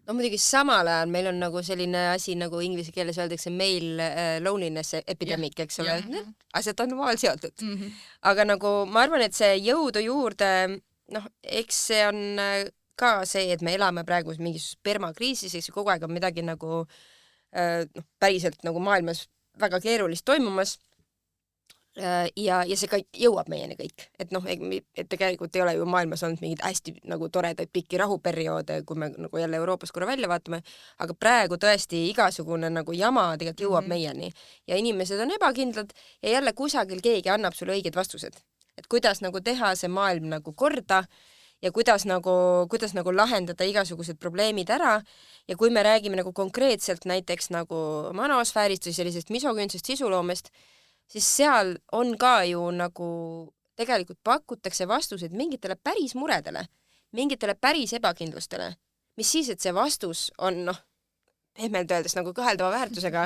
No muidugi samal ajal meil on nagu selline asi, nagu inglise keeles öeldakse male loneliness epidemic, eks ole, asjad on omavahel seotud. Aga nagu ma arvan, et see jõudu juurde, noh, eks see on ka see, et me elame praegu mingis spermakriisis, eks kogu aeg on midagi nagu päriselt nagu maailmas väga keerulist toimumas. Ja see ka jõuab meieni kõik, et noh, et tegelikult ei ole ju maailmas olnud mingid hästi nagu toredaid pikki rahuperioode, kui me nagu jälle Euroopas korra välja vaatame, aga praegu tõesti igasugune nagu jama tegelikult jõuab meieni ja inimesed on ebakindlad ja jälle kusagil keegi annab sulle õiged vastused, et kuidas nagu teha see maailm nagu korda ja kuidas nagu lahendada igasugused probleemid ära ja kui me räägime nagu konkreetselt näiteks nagu manosfäärist või sellisest misoküünsest sisuloomest, siis seal on ka ju nagu tegelikult pakutakse vastuseid mingitele päris muredele, mingitele päris ebakindlustele, mis siis, et see vastus on noh, pehmelt öeldes nagu kõheldava väärtusega,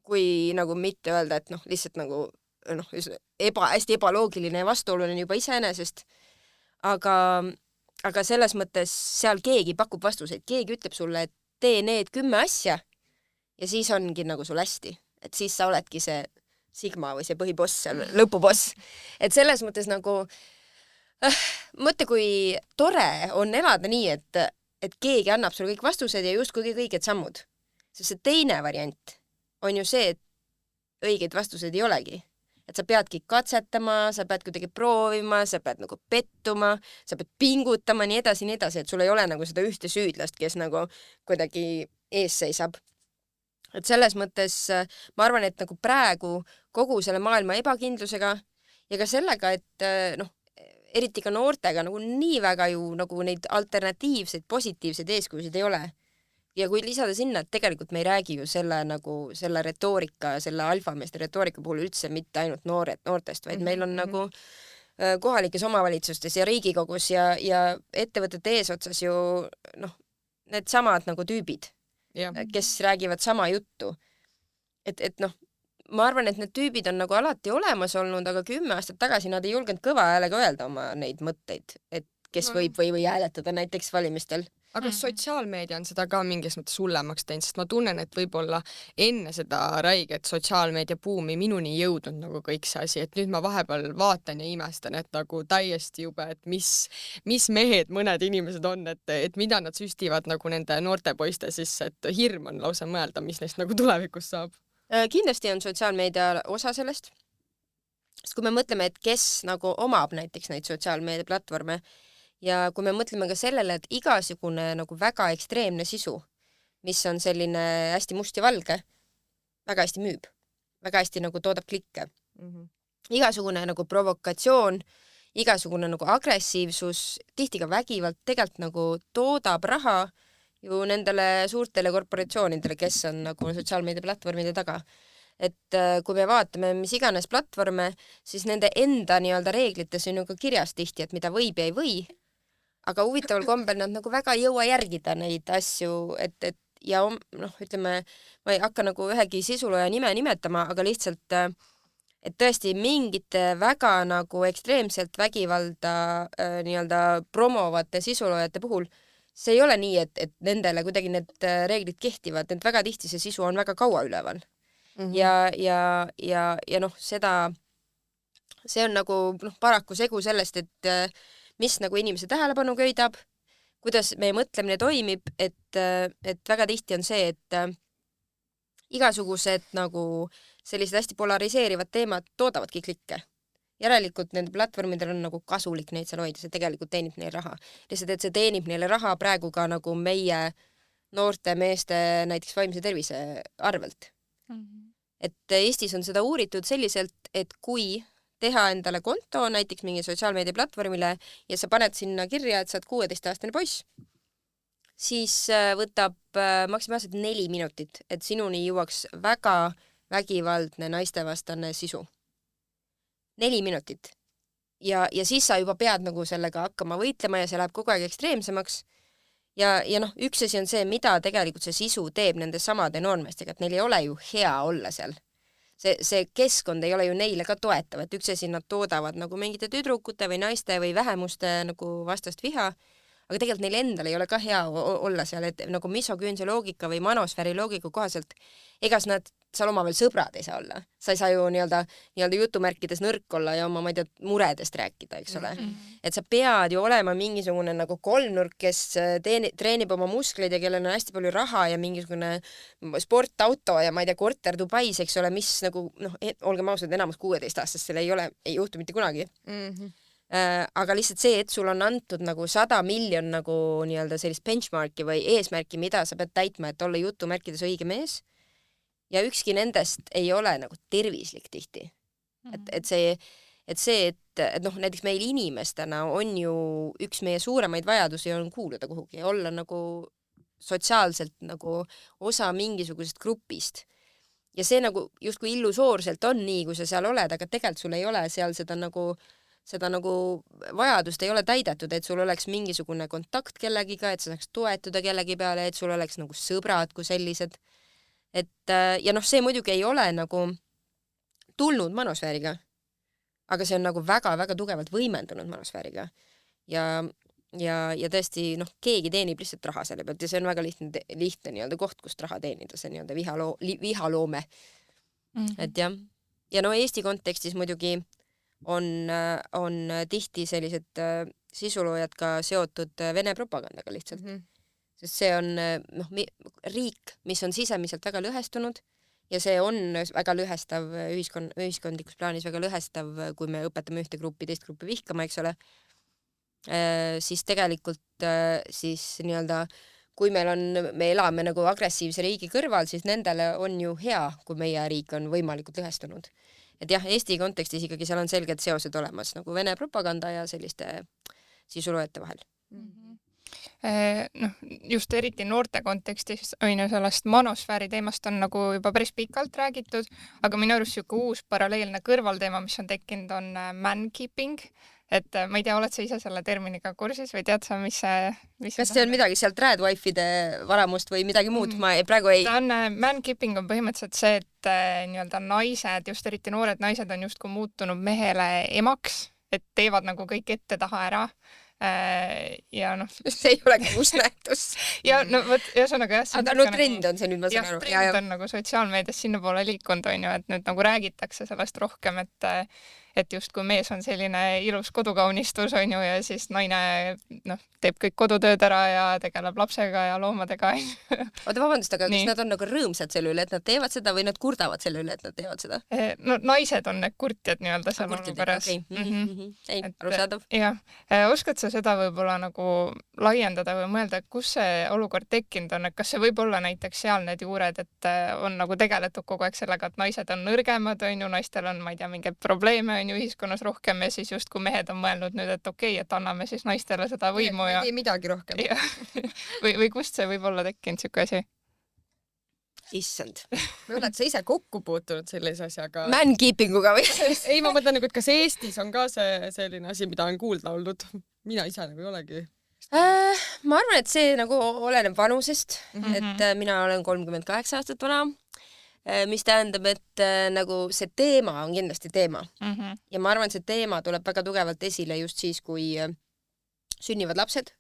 kui nagu mitte öelda, et noh, lihtsalt nagu noh, hästi ebaloogiline ja vastuoluline juba iseenesest. Aga aga selles mõttes seal keegi pakub vastuseid, keegi ütleb sulle, et tee need 10 asja ja siis ongi nagu sul hästi. Et siis sa oledki see Sigma või see põhiboss, seal lõpuboss. Et selles mõttes nagu mõtle, kui tore on elada nii, et keegi annab sulle kõik vastused ja justkui kõik õiged sammud. Sest see teine variant on ju see, et õigeid vastused ei olegi. Et sa peadki katsetama, sa pead kuidagi proovima, sa pead nagu pettuma, sa pead pingutama, nii edasi, et sul ei ole nagu seda ühte süüdlast, kes nagu kuidagi ees seisab. Et selles mõttes ma arvan, et nagu praegu kogu selle maailma ebakindlusega ja ka sellega, et noh, eriti ka noortega nagu nii väga ju nagu neid alternatiivseid, positiivseid eeskujusid ei ole. Ja kui lisada sinna, et tegelikult me ei räägi ju selle retoorika, selle alfameeste retoorika puhul üldse mitte ainult noortest, vaid meil on nagu kohalikes omavalitsustes ja Riigikogus ja ettevõtete eesotsas ju need samad nagu tüübid, kes räägivad sama juttu. Et noh, ma arvan, et need tüübid on nagu alati olemas olnud, aga 10 aastat tagasi nad ei julgenud kõva häälega öelda oma neid mõtteid, et kes võib või hääletada näiteks valimistel. Aga sotsiaalmeedia on seda ka mingis mõttes hullemaks teinud, sest ma tunnen, et võib-olla enne seda räiget sotsiaalmeedia buumi minuni jõudnud nagu kõik see asi, et nüüd ma vahepeal vaatan ja imestan, et nagu täiesti jube, et mis mehed mõned inimesed on, et mida nad süstivad nagu nende noorte poiste sisse, et hirm on lausa mõelda, mis neist nagu tulevikus saab. Kindlasti on sotsiaalmeedia osa sellest, sest kui me mõtleme, et kes nagu omab näiteks neid sotsiaalmeedia platvorme, ja kui me mõtleme ka sellele, et igasugune nagu väga ekstreemne sisu, mis on selline hästi must ja valge, väga hästi müüb, väga hästi nagu toodab klikke. Igasugune nagu provokatsioon, igasugune nagu agressiivsus, tihti ka vägivald tegelikult nagu toodab raha ju nendele suurtele korporatsioonidele, kes on nagu sotsiaalmeedia platvormide taga. Et kui me vaatame mis iganes platvorme, siis nende enda nii-öelda reeglites on ju ka kirjas tihti, et mida võib ja ei või. Aga huvitaval kombel nad nagu väga ei jõua järgida neid asju, et ja noh, ütleme, ma ei hakka nagu ühegi sisuloja nime nimetama, aga lihtsalt, et tõesti mingite väga nagu ekstreemselt vägivalda nii-öelda promovate sisulojate puhul, see ei ole nii, et nendele kuidagi need reeglid kehtivad, et väga tihti see sisu on väga kaua üleval. Ja noh, see on nagu paraku segu sellest, et mis nagu inimese tähelepanu köidab, kuidas meie mõtlemine toimib, et väga tihti on see, et igasugused nagu sellised hästi polariseerivad teemad toodavadki klikke. Järelikult nende platvormidel on nagu kasulik neid seal hoida, see tegelikult teenib neile raha. Lihtsalt, et see teenib neile raha praegu ka nagu meie noorte meeste näiteks vaimse tervise arvelt. Et Eestis on seda uuritud selliselt, et kui teha endale konto näiteks mingi sotsiaalmeedia platvormile ja sa paned sinna kirja, et sa oled 16-aastane poiss, siis võtab maksimaalselt 4 minutit, et sinuni jõuaks väga vägivaldne naistevastane sisu. 4 minutit. Ja siis sa juba pead nagu sellega hakkama võitlema ja see läheb kogu aeg ekstreemsemaks. Ja noh, üks asi on see, mida tegelikult see sisu teeb nende samade noormeestega, et neil ei ole ju hea olla seal. See keskkond ei ole ju neile ka toetav, et üks asi nad toodavad nagu mingite tüdrukute või naiste või vähemuste nagu vastast viha, aga tegelikult neil endal ei ole ka hea olla seal, et nagu misoküünse loogika või manosfääri loogika kohaselt, egas nad seal omavahel sõbrad ei saa olla. Sa ei saa ju nii-öelda jutumärkides nõrk olla ja oma, ma ei tea, muredest rääkida, eks ole. Et sa pead ju olema mingisugune nagu kolmnurk, kes treenib oma muskleid ja kellel on hästi palju raha ja mingisugune sportauto ja ma ei tea, korter Dubais, eks ole, mis nagu, noh, olgem ausad, enamus 16-aastastel ei juhtu mitte kunagi. Aga lihtsalt see, et sul on antud nagu 100 miljon nagu nii-öelda sellist benchmarki või eesmärki, mida sa pead täitma, et olla jutumärkides õige mees. Ja ükski nendest ei ole nagu tervislik tihti. Et noh, näiteks meil inimestena on ju üks meie suuremaid vajadusi on kuuluda kuhugi ja olla nagu sotsiaalselt nagu osa mingisugusest grupist. Ja see nagu justkui illusoorselt on nii, kui sa seal oled, aga tegelikult sul ei ole seal seda nagu vajadust ei ole täidetud, et sul oleks mingisugune kontakt kellegiga, et sa saaks toetuda kellegi peale, et sul oleks nagu sõbrad kui sellised. Ja noh, see muidugi ei ole nagu tulnud manosfääriga, aga see on nagu väga-väga tugevalt võimendunud manosfääriga. Ja ja tõesti, noh, keegi teenib lihtsalt raha selle pealt ja see on väga lihtne nii-öelda koht, kust raha teenida, see nii-öelda vihaloome. Et jah. Ja no Eesti kontekstis muidugi on tihti sellised sisuloojad ka seotud Vene propagandaga lihtsalt. Sest see on riik, mis on sisemiselt väga lõhestunud ja see on väga lõhestav ühiskondlikus plaanis väga lõhestav, kui me õpetame ühte gruppi, teist gruppi vihkama, eks ole. Siis tegelikult siis nii-öelda kui me elame nagu agressiivse riigi kõrval, siis nendele on ju hea, kui meie riik on võimalikult lõhestunud. Et jah, Eesti kontekstis ikkagi seal on selged seosed olemas nagu Vene propaganda ja selliste sisuloojate vahel. Noh, just eriti noorte kontekstis on ju sellest manosfääri teemast on nagu juba päris pikalt räägitud, aga minu arust siuke uus paralleelne kõrvalteema, mis on tekkinud, on mankeeping. Et ma ei tea, oled sa ise selle terminiga kursis või tead sa, mis kas see on midagi sealt Radwife'ide varamust või midagi muud? Ma praegu ei... Ta on, mankeeping on põhimõtteliselt see, et nii-öelda naised, just eriti noored naised on justkui muutunud mehele emaks, et teevad nagu kõik ette taha ära. Ja noh, see ei ole uus nähtus. Ja no võt, ühesõnaga jah. Aga no trend on see nüüd, ma saan aru. Trend on nagu sotsiaalmeedias sinna poole liikunud, on ju, et nüüd nagu räägitakse sellest rohkem, et just kui mees on selline ilus kodukaunistus, on ju, ja siis naine teeb kõik kodutööd ära ja tegeleb lapsega ja loomadega. Oota, vabandust, aga kas nad on nagu rõõmsad selle üle, et nad teevad seda või nad kurdavad selle üle, et nad teevad seda? No naised on need kurtjad nii-öelda seal olukorras. Ei, arusaadav. Jah, oskad sa seda võib-olla nagu laiendada või mõelda, kus see olukord tekkinud on, et kas see võib olla näiteks seal need juured, et on nagu tegeletud kogu aeg sellega, et naised on nõrgemad, on ju, naistel on, ma ei tea, mingeid probleeme on ju ühiskonnas rohkem ja siis just kui mehed on mõelnud nüüd, et okei, et anname siis naistele seda võimu ja... Ei midagi rohkem. või kust see võib olla tekkinud siuke asi? Issand. Või oled sa ise kokku puutunud sellise asjaga? Mankeepinguga või? Ei, ma mõtlen nagu, et kas Eestis on ka see selline asi, mida on kuulda olnud? Mina ise nagu ei olegi. Ma arvan, et see nagu oleneb vanusest, et mina olen 38 aastat vana, mis tähendab, et nagu see teema on kindlasti teema. Ja ma arvan, et see teema tuleb väga tugevalt esile just siis, kui sünnivad lapsed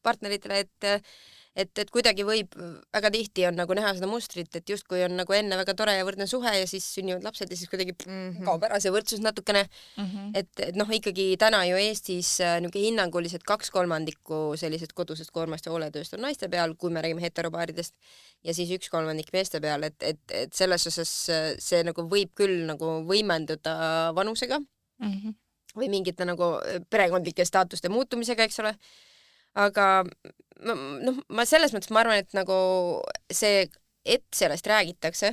partneritele, et kuidagi võib, väga tihti on nagu näha seda mustrit, et justkui on nagu enne väga tore ja võrdne suhe ja siis sünnivad lapsed ja siis kuidagi kaob ära see võrdsus natukene. Et noh, ikkagi täna ju Eestis niisugune hinnanguliselt 2/3 sellisest kodusest koormast ja hooletööst on naiste peal, kui me räägime heteropaaridest, ja siis 1/3 meeste peal, et selles osas see nagu võib küll nagu võimenduda vanusega või mingite nagu perekondlike staatuste muutumisega, eks ole. Aga noh, ma selles mõttes ma arvan, et nagu see, et sellest räägitakse,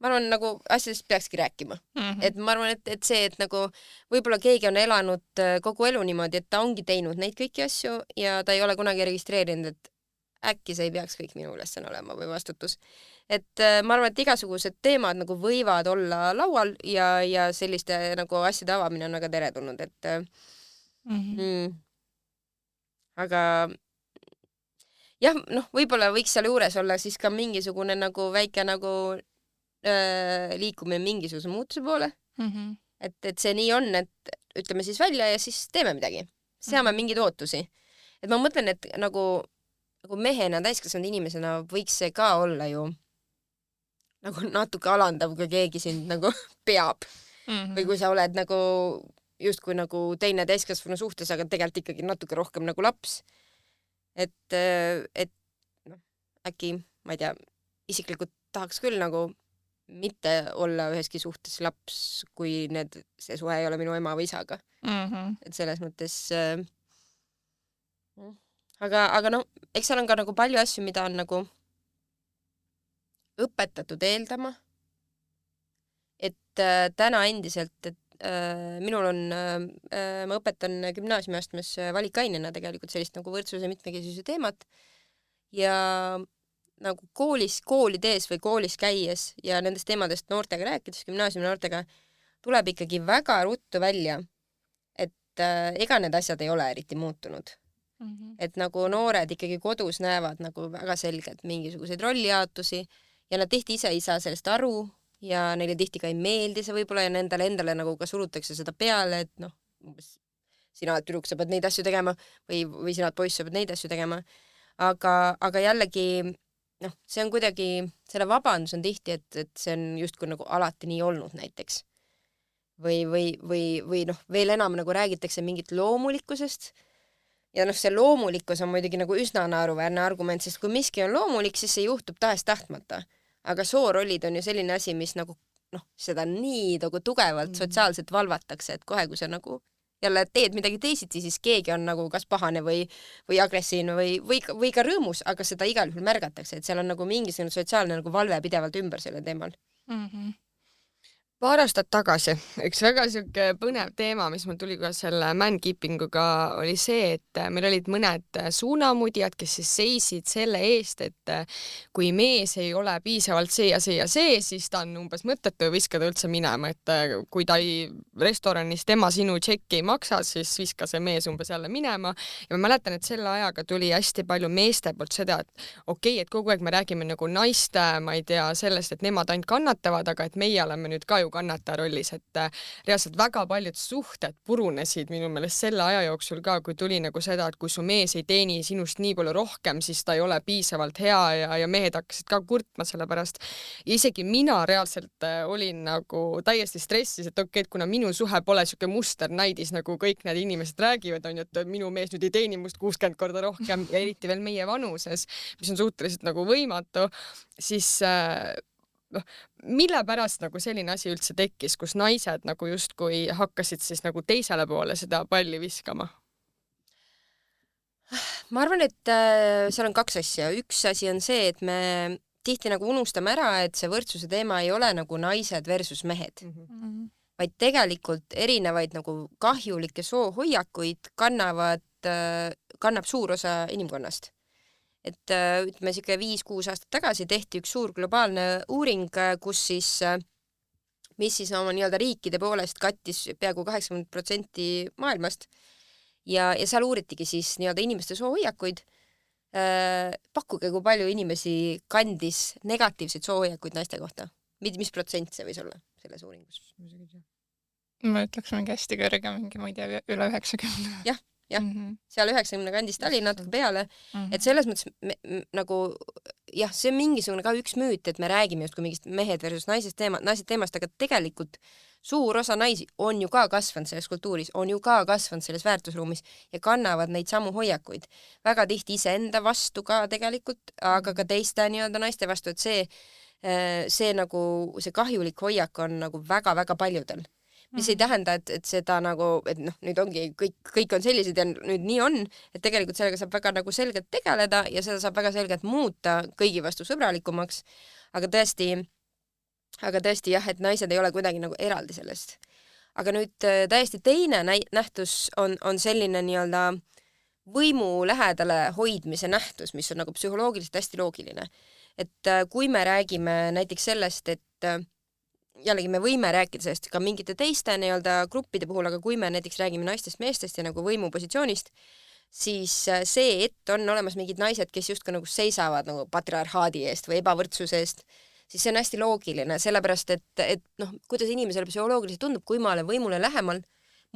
ma arvan, nagu asjadest peakski rääkima. Et ma arvan, et see, et nagu võib-olla keegi on elanud kogu elu niimoodi, et ta ongi teinud neid kõiki asju ja ta ei ole kunagi registreerinud, et äkki see ei peaks kõik minu ülesanne olema või vastutus. Et ma arvan, et igasugused teemad nagu võivad olla laual ja selliste nagu asjade avamine on väga teretulnud, et aga jah, noh, võib-olla võiks seal juures olla siis ka mingisugune nagu väike nagu liikumine mingisuguse muutuse poole. Et see nii on, et ütleme siis välja ja siis teeme midagi. Seame mingeid ootusi. Et ma mõtlen, et nagu mehena, täiskasvanud inimesena võiks see ka olla ju nagu natuke alandav, kui keegi sind nagu peab. Või kui sa oled nagu justkui nagu teine täiskasvanu suhtes, aga tegelikult ikkagi natuke rohkem nagu laps. Et noh, äkki, ma ei tea, isiklikult tahaks küll nagu mitte olla üheski suhtes laps, kui see suhe ei ole minu ema või isaga. Et selles mõttes aga noh, eks seal on ka nagu palju asju, mida on nagu õpetatud eeldama. Et täna endiselt, et minul on, ma õpetan gümnaasiumiastmes valikainena tegelikult sellist nagu võrdsuse mitmekesisuse teemat ja nagu koolides või koolis käies ja nendest teemadest noortega rääkides, gümnaasiumi noortega, tuleb ikkagi väga ruttu välja, et ega need asjad ei ole eriti muutunud. Et nagu noored ikkagi kodus näevad nagu väga selgelt mingisuguseid rollijaotusi ja nad tihti ise ei saa sellest aru ja neile tihti ka ei meeldi see võib-olla ja nendele endale nagu ka surutakse seda peale, et noh, sina oled tüdruk, sa pead neid asju tegema või sina oled poiss, sa pead neid asju tegema. Aga jällegi noh, see on kuidagi, selle vabandus on tihti, et see on justkui nagu alati nii olnud näiteks. Või noh, veel enam nagu räägitakse mingit loomulikkusest. Ja noh, see loomulikkus on muidugi nagu üsna naeruväärne argument, sest kui miski on loomulik, siis see juhtub tahes-tahtmata. Aga soorollid on ju selline asi, mis nagu noh, seda nii nagu tugevalt sotsiaalselt valvatakse, et kohe, kui sa nagu jälle teed midagi teisiti, siis keegi on nagu kas pahane või agressiivne või ka rõõmus, aga seda igal juhul märgatakse, et seal on nagu mingisugune sotsiaalne nagu valve pidevalt ümber selle teemal. Paar aastat tagasi üks väga siuke põnev teema, mis mul tuli ka selle man-keepinguga, oli see, et meil olid mõned suunamudjad, kes siis seisid selle eest, et kui mees ei ole piisavalt see ja see ja see, siis ta on umbes mõttetu viskada üldse minema, et kui ta restoranis tema sinu tšekki ei maksa, siis viska see mees umbes jälle minema. Ja ma mäletan, et selle ajaga tuli hästi palju meeste poolt seda, et okei, et kogu aeg me räägime nagu naiste, ma ei tea, sellest, et nemad ainult kannatavad, aga et meie oleme nüüd ka ju kannataja rollis, et reaalselt väga paljud suhted purunesid minu meelest selle aja jooksul ka, kui tuli nagu seda, et kui su mees ei teeni sinust nii palju rohkem, siis ta ei ole piisavalt hea ja mehed hakkasid ka kurtma selle pärast. Ja isegi mina reaalselt olin nagu täiesti stressis, et okei, et kuna minu suhe pole siuke musternäidis, nagu kõik need inimesed räägivad, on ju, et minu mees nüüd ei teeni must 60 korda rohkem ja eriti veel meie vanuses, mis on suhteliselt nagu võimatu, siis mille pärast nagu selline asi üldse tekkis, kus naised nagu justkui hakkasid siis nagu teisele poole seda palli viskama? Ma arvan, et seal on kaks asja. Üks asi on see, et me tihti nagu unustame ära, et see võrdsuse teema ei ole nagu naised versus mehed, vaid tegelikult erinevaid nagu kahjulikke soohoiakuid kannab suur osa inimkonnast. Et ütleme, siuke 5-6 aastat tagasi tehti üks suur globaalne uuring, kus siis, mis siis oma nii-öelda riikide poolest kattis peaaegu 80% maailmast ja seal uuritigi siis nii-öelda inimeste soohoiakuid. Pakkuge, kui palju inimesi kandis negatiivseid soohoiakuid naiste kohta. Mis protsent see võis olla selles uuringus? Ma ütleks mingi hästi kõrge, mingi ma ei tea, üle 90. Jah. Seal 90 kandist oli natuke peale, et selles mõttes nagu jah, see on mingisugune ka üks müüt, et me räägime just kui mingist mehed versus naised teemast, aga tegelikult suur osa naisi on ju ka kasvanud selles kultuuris, on ju ka kasvanud selles väärtusruumis ja kannavad neid samu hoiakuid. Väga tihti iseenda vastu ka tegelikult, aga ka teiste nii-öelda naiste vastu, et see nagu see kahjulik hoiak on nagu väga-väga paljudel. Mis ei tähenda, et seda nagu, et noh, nüüd ongi kõik on sellised ja nüüd nii on, et tegelikult sellega saab väga nagu selgelt tegeleda ja seda saab väga selgelt muuta kõigi vastu sõbralikumaks, aga tõesti jah, et naised ei ole kuidagi nagu eraldi sellest. Aga nüüd täiesti teine nähtus on selline nii-öelda võimu lähedale hoidmise nähtus, mis on nagu psühholoogiliselt hästi loogiline. Et kui me räägime näiteks sellest, et jällegi me võime rääkida sellest ka mingite teiste nii-öelda gruppide puhul, aga kui me näiteks räägime naistest, meestest ja nagu võimupositsioonist, siis see, et on olemas mingid naised, kes justkui nagu seisavad nagu patriarhaadi eest või ebavõrdsuse eest, siis see on hästi loogiline, sellepärast et noh, kuidas inimesele psühholoogiliselt tundub, kui ma olen võimule lähemal,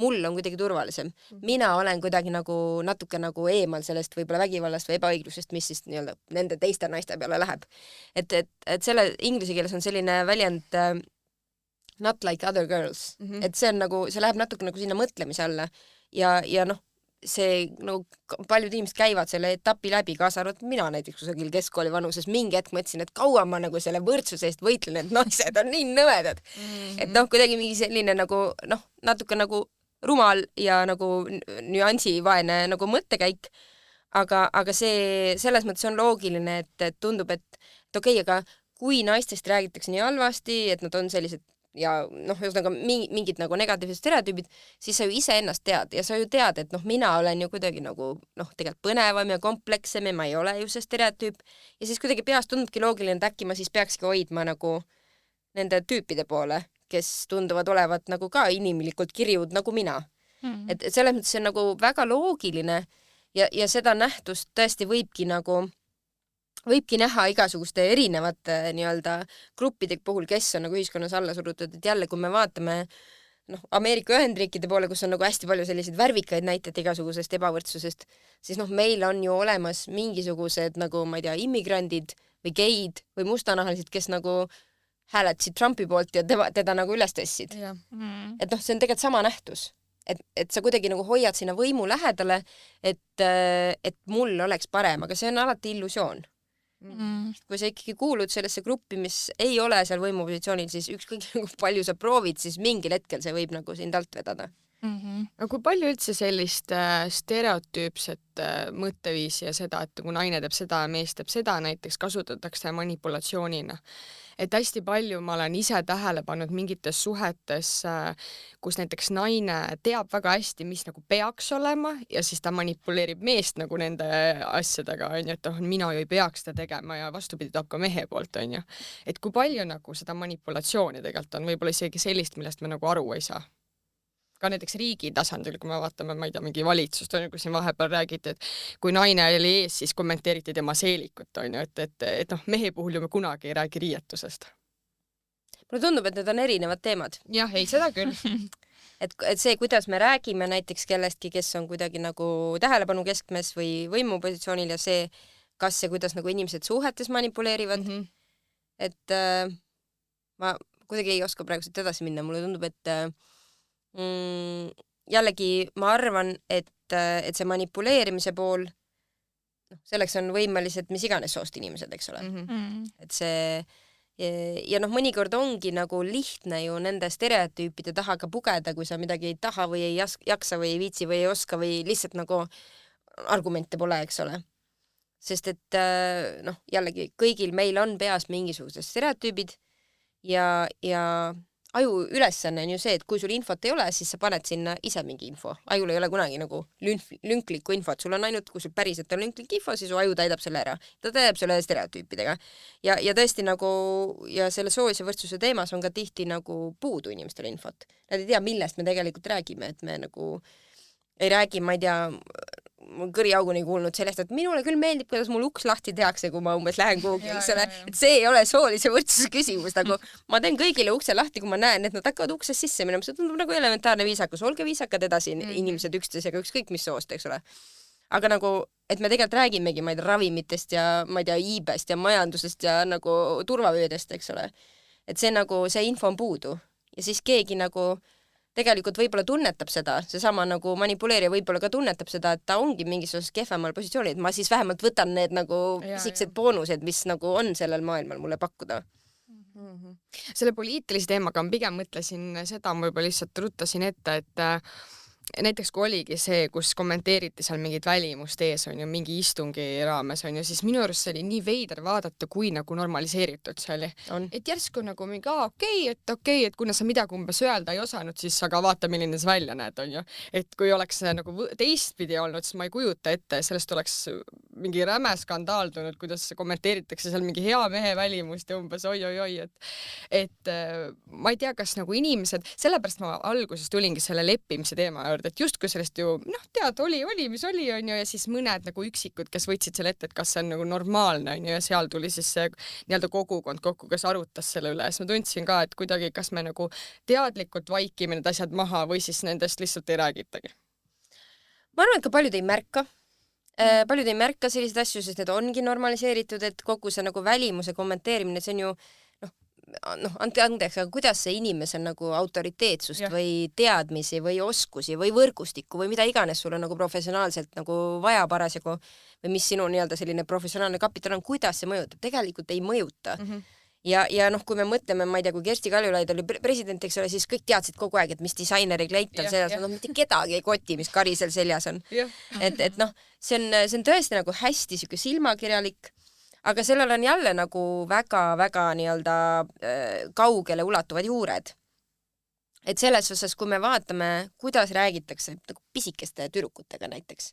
mul on kuidagi turvalisem. Mina olen kuidagi nagu natuke nagu eemal sellest võib-olla vägivallast või ebaõiglusest, mis siis nii-öelda nende teiste naiste peale läheb. Et selle inglise keeles on selline väljend not like other girls, et see on nagu, see läheb natuke nagu sinna mõtlemise alla ja noh, see nagu paljud inimesed käivad selle etapi läbi, kaasa arvatud mina näiteks kusagil keskkooli vanuses mingi hetk mõtlesin, et kaua ma nagu selle võrdsuse eest võitlen, et naised on nii nõvedad. Et noh, kuidagi mingi selline nagu noh, natuke nagu rumal ja nagu nüansivaene nagu mõttekäik, aga see selles mõttes on loogiline, et tundub, et okei, aga kui naistest räägitakse nii halvasti, et nad on sellised ja noh, ühesõnaga mingid nagu negatiivsed stereotüübid, siis sa ju iseennast tead ja sa ju tead, et noh, mina olen ju kuidagi nagu noh, tegelikult põnevam ja komplekssem ja ma ei ole ju see stereotüüp ja siis kuidagi peast tundubki loogiline, et äkki ma siis peakski hoidma nagu nende tüüpide poole, kes tunduvad olevat nagu ka inimlikult kirjud nagu mina. Et selles mõttes see on nagu väga loogiline ja seda nähtust tõesti võibki näha igasuguste erinevate nii-öelda gruppide puhul, kes on nagu ühiskonnas alla surutud, et jälle, kui me vaatame noh, Ameerika Ühendriikide poole, kus on nagu hästi palju selliseid värvikaid näiteid igasugusest ebavõrdsusest, siis noh, meil on ju olemas mingisugused nagu, ma ei tea, immigrandid või geid või mustanahalised, kes nagu hääletasid Trumpi poolt ja teda nagu üles tõstsid. Et noh, see on tegelikult sama nähtus. Et sa kuidagi nagu hoiad sinna võimu lähedale, et mul oleks parem, aga see on alati illusioon. Kui sa ikkagi kuulud sellesse gruppi, mis ei ole seal võimupositsioonil, siis ükskõik nagu palju sa proovid, siis mingil hetkel see võib nagu sind alt vedada. Aga kui palju üldse sellist stereotüüpset mõtteviisi ja seda, et kui naine teeb seda ja mees teeb seda, näiteks kasutatakse manipulatsioonina. Et hästi palju ma olen ise tähele pannud mingites suhetes, kus näiteks naine teab väga hästi, mis nagu peaks olema ja siis ta manipuleerib meest nagu nende asjadega, on ju, et mina ju ei peaks seda tegema ja vastupidi tuleb ka mehe poolt, on ju. Et kui palju nagu seda manipulatsiooni tegelikult on, võib-olla isegi sellist, millest me nagu aru ei saa. Ka näiteks riigi tasandil, kui me vaatame, ma ei tea, mingi valitsust, on ju, kui siin vahepeal räägiti, et kui naine oli ees, siis kommenteeriti tema seelikut, on ju, et noh, mehe puhul ju me kunagi ei räägi riietusest. Mulle tundub, et need on erinevad teemad. Jah, ei, seda küll. et see, kuidas me räägime näiteks kellestki, kes on kuidagi nagu tähelepanu keskmes või võimupositsioonil ja see, kas ja kuidas nagu inimesed suhetes manipuleerivad. Et ma kuidagi ei oska praegu siit edasi minna. Mulle tundub, et jällegi ma arvan, et see manipuleerimise pool, selleks on võimelised mis iganes soost inimesed, eks ole. Et see ja noh, mõnikord ongi nagu lihtne ju nende stereotüüpide taha ka pugeda, kui sa midagi ei taha või ei jaksa või ei viitsi või ei oska või lihtsalt nagu argumente pole, eks ole. Sest et noh, jällegi kõigil meil on peas mingisugused stereotüübid ja aju ülesanne on ju see, et kui sul infot ei ole, siis sa paned sinna ise mingi info. Ajul ei ole kunagi nagu lünklikku infot. Sul on ainult, kui sul päriselt on lünklik info, siis su aju täidab selle ära. Ta täidab selle stereotüüpidega. Ja tõesti nagu, ja selle soolise võrdsuse teemas on ka tihti nagu puudu inimestele infot. Nad ei tea, millest me tegelikult räägime, et me nagu ei räägi, ma ei tea, kõriauguni kuulnud sellest, et minule küll meeldib, kuidas mul uks lahti tehakse, kui ma umbes lähen kuhugi, eks ole, et see ei ole soolise võrdsuse küsimus, nagu ma teen kõigile ukse lahti, kui ma näen, et nad hakkavad uksest sisse minema, see tundub nagu elementaarne viisakus, olge viisakad edasi inimesed üksteisega, ükskõik mis soost, eks ole. Aga nagu, et me tegelikult räägimegi, ma ei tea, ravimitest ja ma ei tea, iibest ja majandusest ja nagu turvavöödest, eks ole. Et see nagu, see info on puudu ja siis keegi nagu tegelikult võib-olla tunnetab seda, seesama nagu manipuleerija võib-olla ka tunnetab seda, et ta ongi mingisugusest kehvemal positsioonil, et ma siis vähemalt võtan need nagu siksed boonused, mis nagu on sellel maailmal mulle pakkuda. Selle poliitilise teemaga ma pigem mõtlesin seda, ma juba lihtsalt ruttasin ette, et näiteks kui oligi see, kus kommenteeriti seal mingit välimust ees, on ju, mingi istungi raames, on ju, siis minu arust see oli nii veider vaadata, kui nagu normaliseeritud see oli. Et järsku nagu mingi, okei, et kuna sa midagi umbes öelda ei osanud, siis aga vaata, milline see välja näed, on ju. Et kui oleks see nagu teistpidi olnud, siis ma ei kujuta ette, sellest oleks mingi räme skandaal tulnud, kuidas kommenteeritakse seal mingi hea mehe välimust ja umbes oi, et ma ei tea, kas nagu inimesed, sellepärast ma alguses tulingi selle leppimise teema juurde, et justkui sellest ju, noh, tead, oli, mis oli, on ju, ja siis mõned nagu üksikud, kes võtsid selle ette, et kas see on nagu normaalne, on ju, ja seal tuli siis see nii-öelda kogukond kokku, kes arutas selle üle, siis ma tundsin ka, et kuidagi, kas me nagu teadlikult vaikime need asjad maha või siis nendest lihtsalt ei räägitagi. Ma arvan, et ka paljud ei märka selliseid asju, sest need ongi normaliseeritud, et kogu see nagu välimuse kommenteerimine, see on ju andke andeks, aga kuidas see inimesel nagu autoriteetsust või teadmisi või oskusi või võrgustikku või mida iganes sul on nagu professionaalselt nagu vaja parasjagu või mis sinu nii-öelda selline professionaalne kapital on, kuidas see mõjutab? Tegelikult ei mõjuta. Ja noh, kui me mõtleme, ma ei tea, kui Kersti Kaljulaid oli president, eks ole, siis kõik teadsid kogu aeg, et mis disaineri kleit on seljas, no mitte kedagi ei koti, mis kari seal seljas on. Et noh, see on tõesti nagu hästi siuke silmakirjalik, aga sellel on jälle nagu väga-väga nii-öelda kaugele ulatuvad juured. Et selles osas, kui me vaatame, kuidas räägitakse nagu pisikeste tüdrukutega näiteks.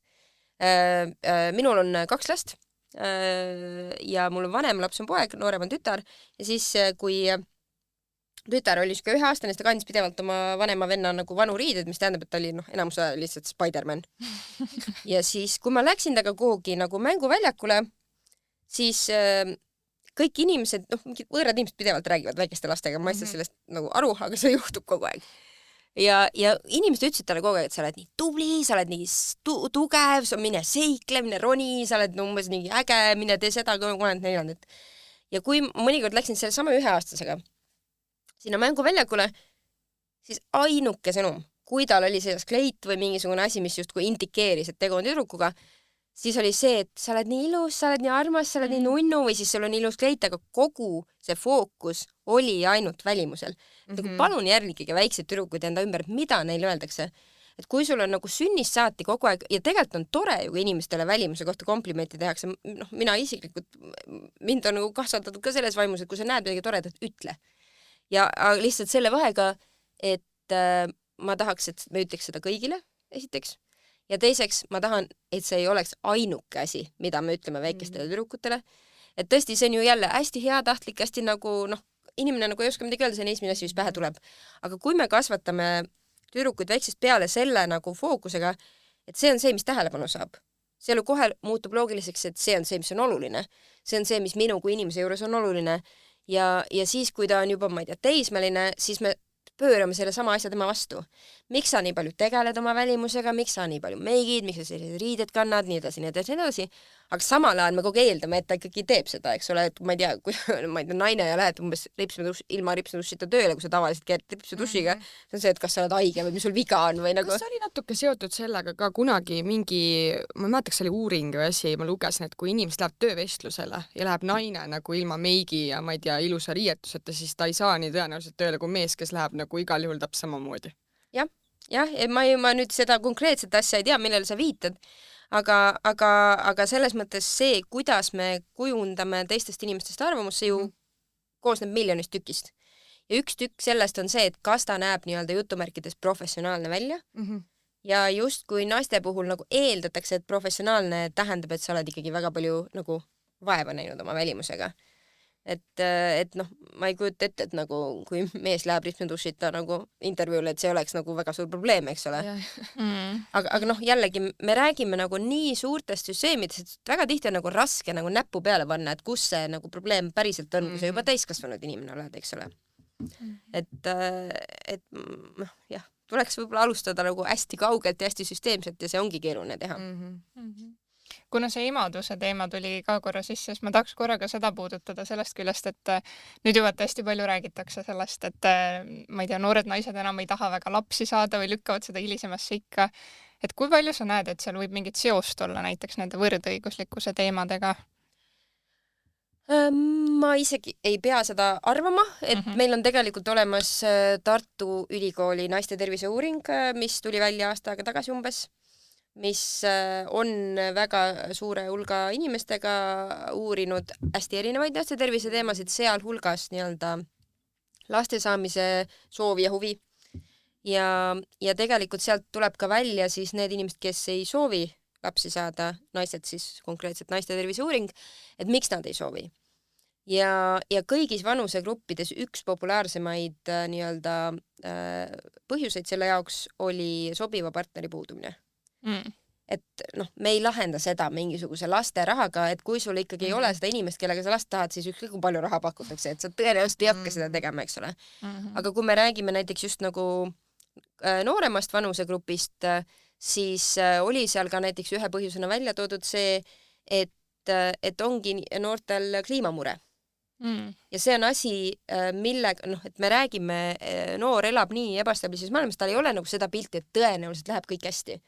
Minul on 2 last ja mul on vanem laps on poeg, noorem on tütar ja siis kui tütar oli siuke 1-aastane, siis ta kandis pidevalt oma vanema venna nagu vanu riided, mis tähendab, et ta oli enamus lihtsalt Spider-Man. Ja siis, kui ma läksin taga kuhugi nagu mänguväljakule, siis kõik inimesed, mingid võõrad inimesed pidevalt räägivad väikeste lastega, ma ei saa sellest nagu aru, aga see juhtub kogu aeg. ja inimesed ütlesid talle kogu aeg, et sa oled nii tubli, sa oled nii tugev, sa mine seikle, mine roni, sa oled umbes nii äge, mine tee seda, kui ma olen neljandad. Ja kui mõnikord läksin selle sama 1-aastasega sinna mänguväljakule, siis ainuke sõnum, kui tal oli selles kleit või mingisugune asi, mis justkui indikeeris, et tegu on tüdrukuga, siis oli see, et sa oled nii ilus, sa oled nii armas, sa oled nii nunnu või siis sul on ilus kleit, aga kogu see fookus oli ainult välimusel. Nagu palun järgige väikseid tüdrukuid enda ümber, et mida neile öeldakse. Et kui sul on nagu sünnist saati kogu aeg, ja tegelikult on tore ju, kui inimestele välimuse kohta komplimenti tehakse, noh, mina isiklikult, mind on nagu kasvatatud ka selles vaimus, et kui sa näed midagi toredat, ütle. Ja lihtsalt selle vahega, et ma tahaks, et me ütleks seda kõigile, esiteks. Ja teiseks, ma tahan, et see ei oleks ainuke asi, mida me ütleme väikestele tüdrukutele. Et tõesti, see on ju jälle hästi heatahtlik, hästi nagu, noh, inimene nagu ei oska midagi öelda, see on esimene asi, mis pähe tuleb. Aga kui me kasvatame tüdrukuid väiksest peale selle nagu fookusega, et see on see, mis tähelepanu saab. See kohe muutub loogiliseks, et see on see, mis on oluline. See on see, mis minu kui inimese juures on oluline. Ja siis, kui ta on juba, ma ei tea, teismeline, siis me pöörame selle sama asja tema vastu. Miks sa nii palju tegeled oma välimusega, miks sa nii palju meigid, miks sa sellised riided kannad, nii edasi. Aga samal ajal me kogu eeldame, et ta ikkagi teeb seda, eks ole, et ma ei tea, kui ma ei tea, naine ja lähed umbes ilma ripsmedušita tööle, kui sa tavaliselt keerad ripsmedushiga, see on see, et kas sa oled haige või mis sul viga on või nagu... Kas oli natuke seotud sellega ka kunagi mingi, ma ei mäleta, kas oli uuring või asi, ma lugesin, et kui inimesed läheb töövestlusele ja läheb naine nagu ilma meigi ja ma ei tea, ilusa riietuseta, siis ta ei saa nii tõenäoliselt tööle kui mees, kes läheb nagu igal juhul täpselt samamoodi. Jah, ma nüüd seda konkreetset asja ei tea, millele sa viitad, aga selles mõttes see, kuidas me kujundame teistest inimestest arvamust, see ju koosneb miljonist tükist. Ja üks tükk sellest on see, et kas ta näeb nii-öelda jutumärkides professionaalne välja. Ja just kui naiste puhul nagu eeldatakse, et professionaalne tähendab, et sa oled ikkagi väga palju nagu vaeva näinud oma välimusega. Et noh, ma ei kujuta ette, et nagu kui mees läheb ripsmedušita nagu intervjuule, et see oleks nagu väga suur probleem, eks ole. Aga noh, jällegi me räägime nagu nii suurtest süsteemidest, et väga tihti on nagu raske nagu näppu peale panna, et kus see nagu probleem päriselt on, kui sa juba täiskasvanud inimene oled, eks ole. Et noh, jah, tuleks võib-olla alustada nagu hästi kaugelt ja hästi süsteemselt ja see ongi keeruline teha. Kuna see emaduse teema tuli ka korra sisse, siis ma tahaks korraga seda puudutada sellest küljest, et nüüd juba hästi palju räägitakse sellest, et ma ei tea, noored naised enam ei taha väga lapsi saada või lükkavad seda hilisemasse ikka. Et kui palju sa näed, et seal võib mingit seost olla näiteks nende võrdõiguslikkuse teemadega? Ma isegi ei pea seda arvama, et meil on tegelikult olemas Tartu Ülikooli naiste tervise uuring, mis tuli välja aasta aega tagasi umbes, mis on väga suure hulga inimestega uurinud hästi erinevaid naiste tervise teemasid, seal hulgas nii-öelda laste saamise soovi ja huvi. Ja tegelikult sealt tuleb ka välja siis need inimesed, kes ei soovi lapsi saada, naised siis konkreetselt naiste tervise uuring, et miks nad ei soovi. Ja kõigis vanusegruppides üks populaarsemaid nii-öelda põhjuseid selle jaoks oli sobiva partneri puudumine. Et noh, me ei lahenda seda mingisuguse laste rahaga, et kui sul ikkagi ei ole seda inimest, kellega sa last tahad, siis ükskõik kui palju raha pakutakse, et sa tõenäoliselt ei hakka seda tegema, eks ole. Aga kui me räägime näiteks just nagu nooremast vanusegrupist, siis oli seal ka näiteks ühe põhjusena välja toodud see, et ongi noortel kliimamure. Ja see on asi, millega, noh, et me räägime, noor elab nii ebastabiilses maailmas, tal ei ole nagu seda pilti, et tõenäoliselt läheb kõik hästi.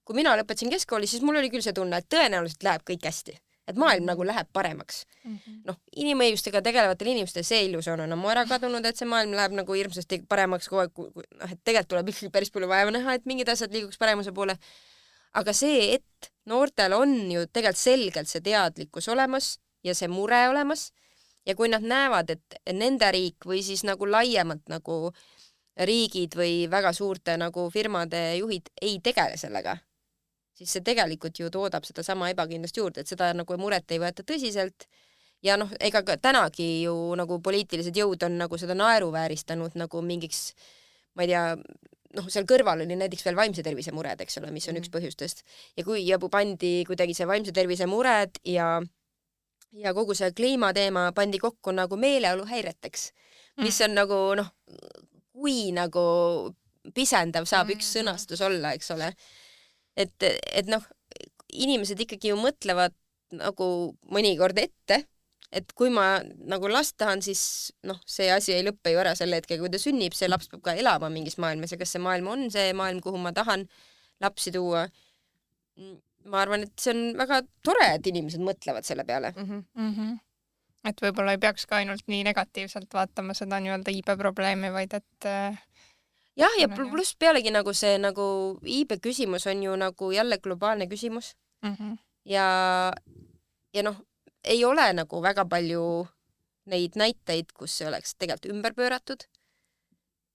Kui mina lõpetasin keskkooli, siis mul oli küll see tunne, et tõenäoliselt läheb kõik hästi. Et maailm nagu läheb paremaks. Noh, inimõigustega tegelevatel inimestel see illusioon on ammu ära kadunud, et see maailm läheb nagu hirmsasti paremaks kogu aeg, et tegelikult tuleb ikkagi päris palju vaeva näha, et mingid asjad liiguks paremuse poole. Aga see, et noortel on ju tegelikult selgelt see teadlikkus olemas ja see mure olemas ja kui nad näevad, et nende riik või siis nagu laiemalt nagu riigid või väga suurte nagu firmade juhid ei tegele sellega, siis see tegelikult ju toodab seda sama ebakindlust juurde, et seda nagu muret ei võeta tõsiselt. Ja noh, ega ka tänagi ju nagu poliitilised jõud on nagu seda naeruvääristanud nagu mingiks, ma ei tea, noh, seal kõrval oli näiteks veel vaimse tervise mured, eks ole, mis on üks põhjustest. Ja kui pandi kuidagi see vaimse tervise mured ja kogu see kliimateema pandi kokku nagu meeleoluhäireteks, mis on nagu, noh, kui nagu pisendav saab üks sõnastus olla, eks ole. Et noh, inimesed ikkagi ju mõtlevad nagu mõnikord ette, et kui ma nagu last tahan, siis noh, see asi ei lõppe ju ära selle hetkega, kui ta sünnib, see laps peab ka elama mingis maailmas ja kas see maailm on see maailm, kuhu ma tahan lapsi tuua. Ma arvan, et see on väga tore, et inimesed mõtlevad selle peale. Et võib-olla ei peaks ka ainult nii negatiivselt vaatama seda nii-öelda iibe probleemi, vaid et jah, ja pluss pealegi nagu see nagu iibe küsimus on ju nagu jälle globaalne küsimus. Ja noh, ei ole nagu väga palju neid näiteid, kus see oleks tegelikult ümber pööratud.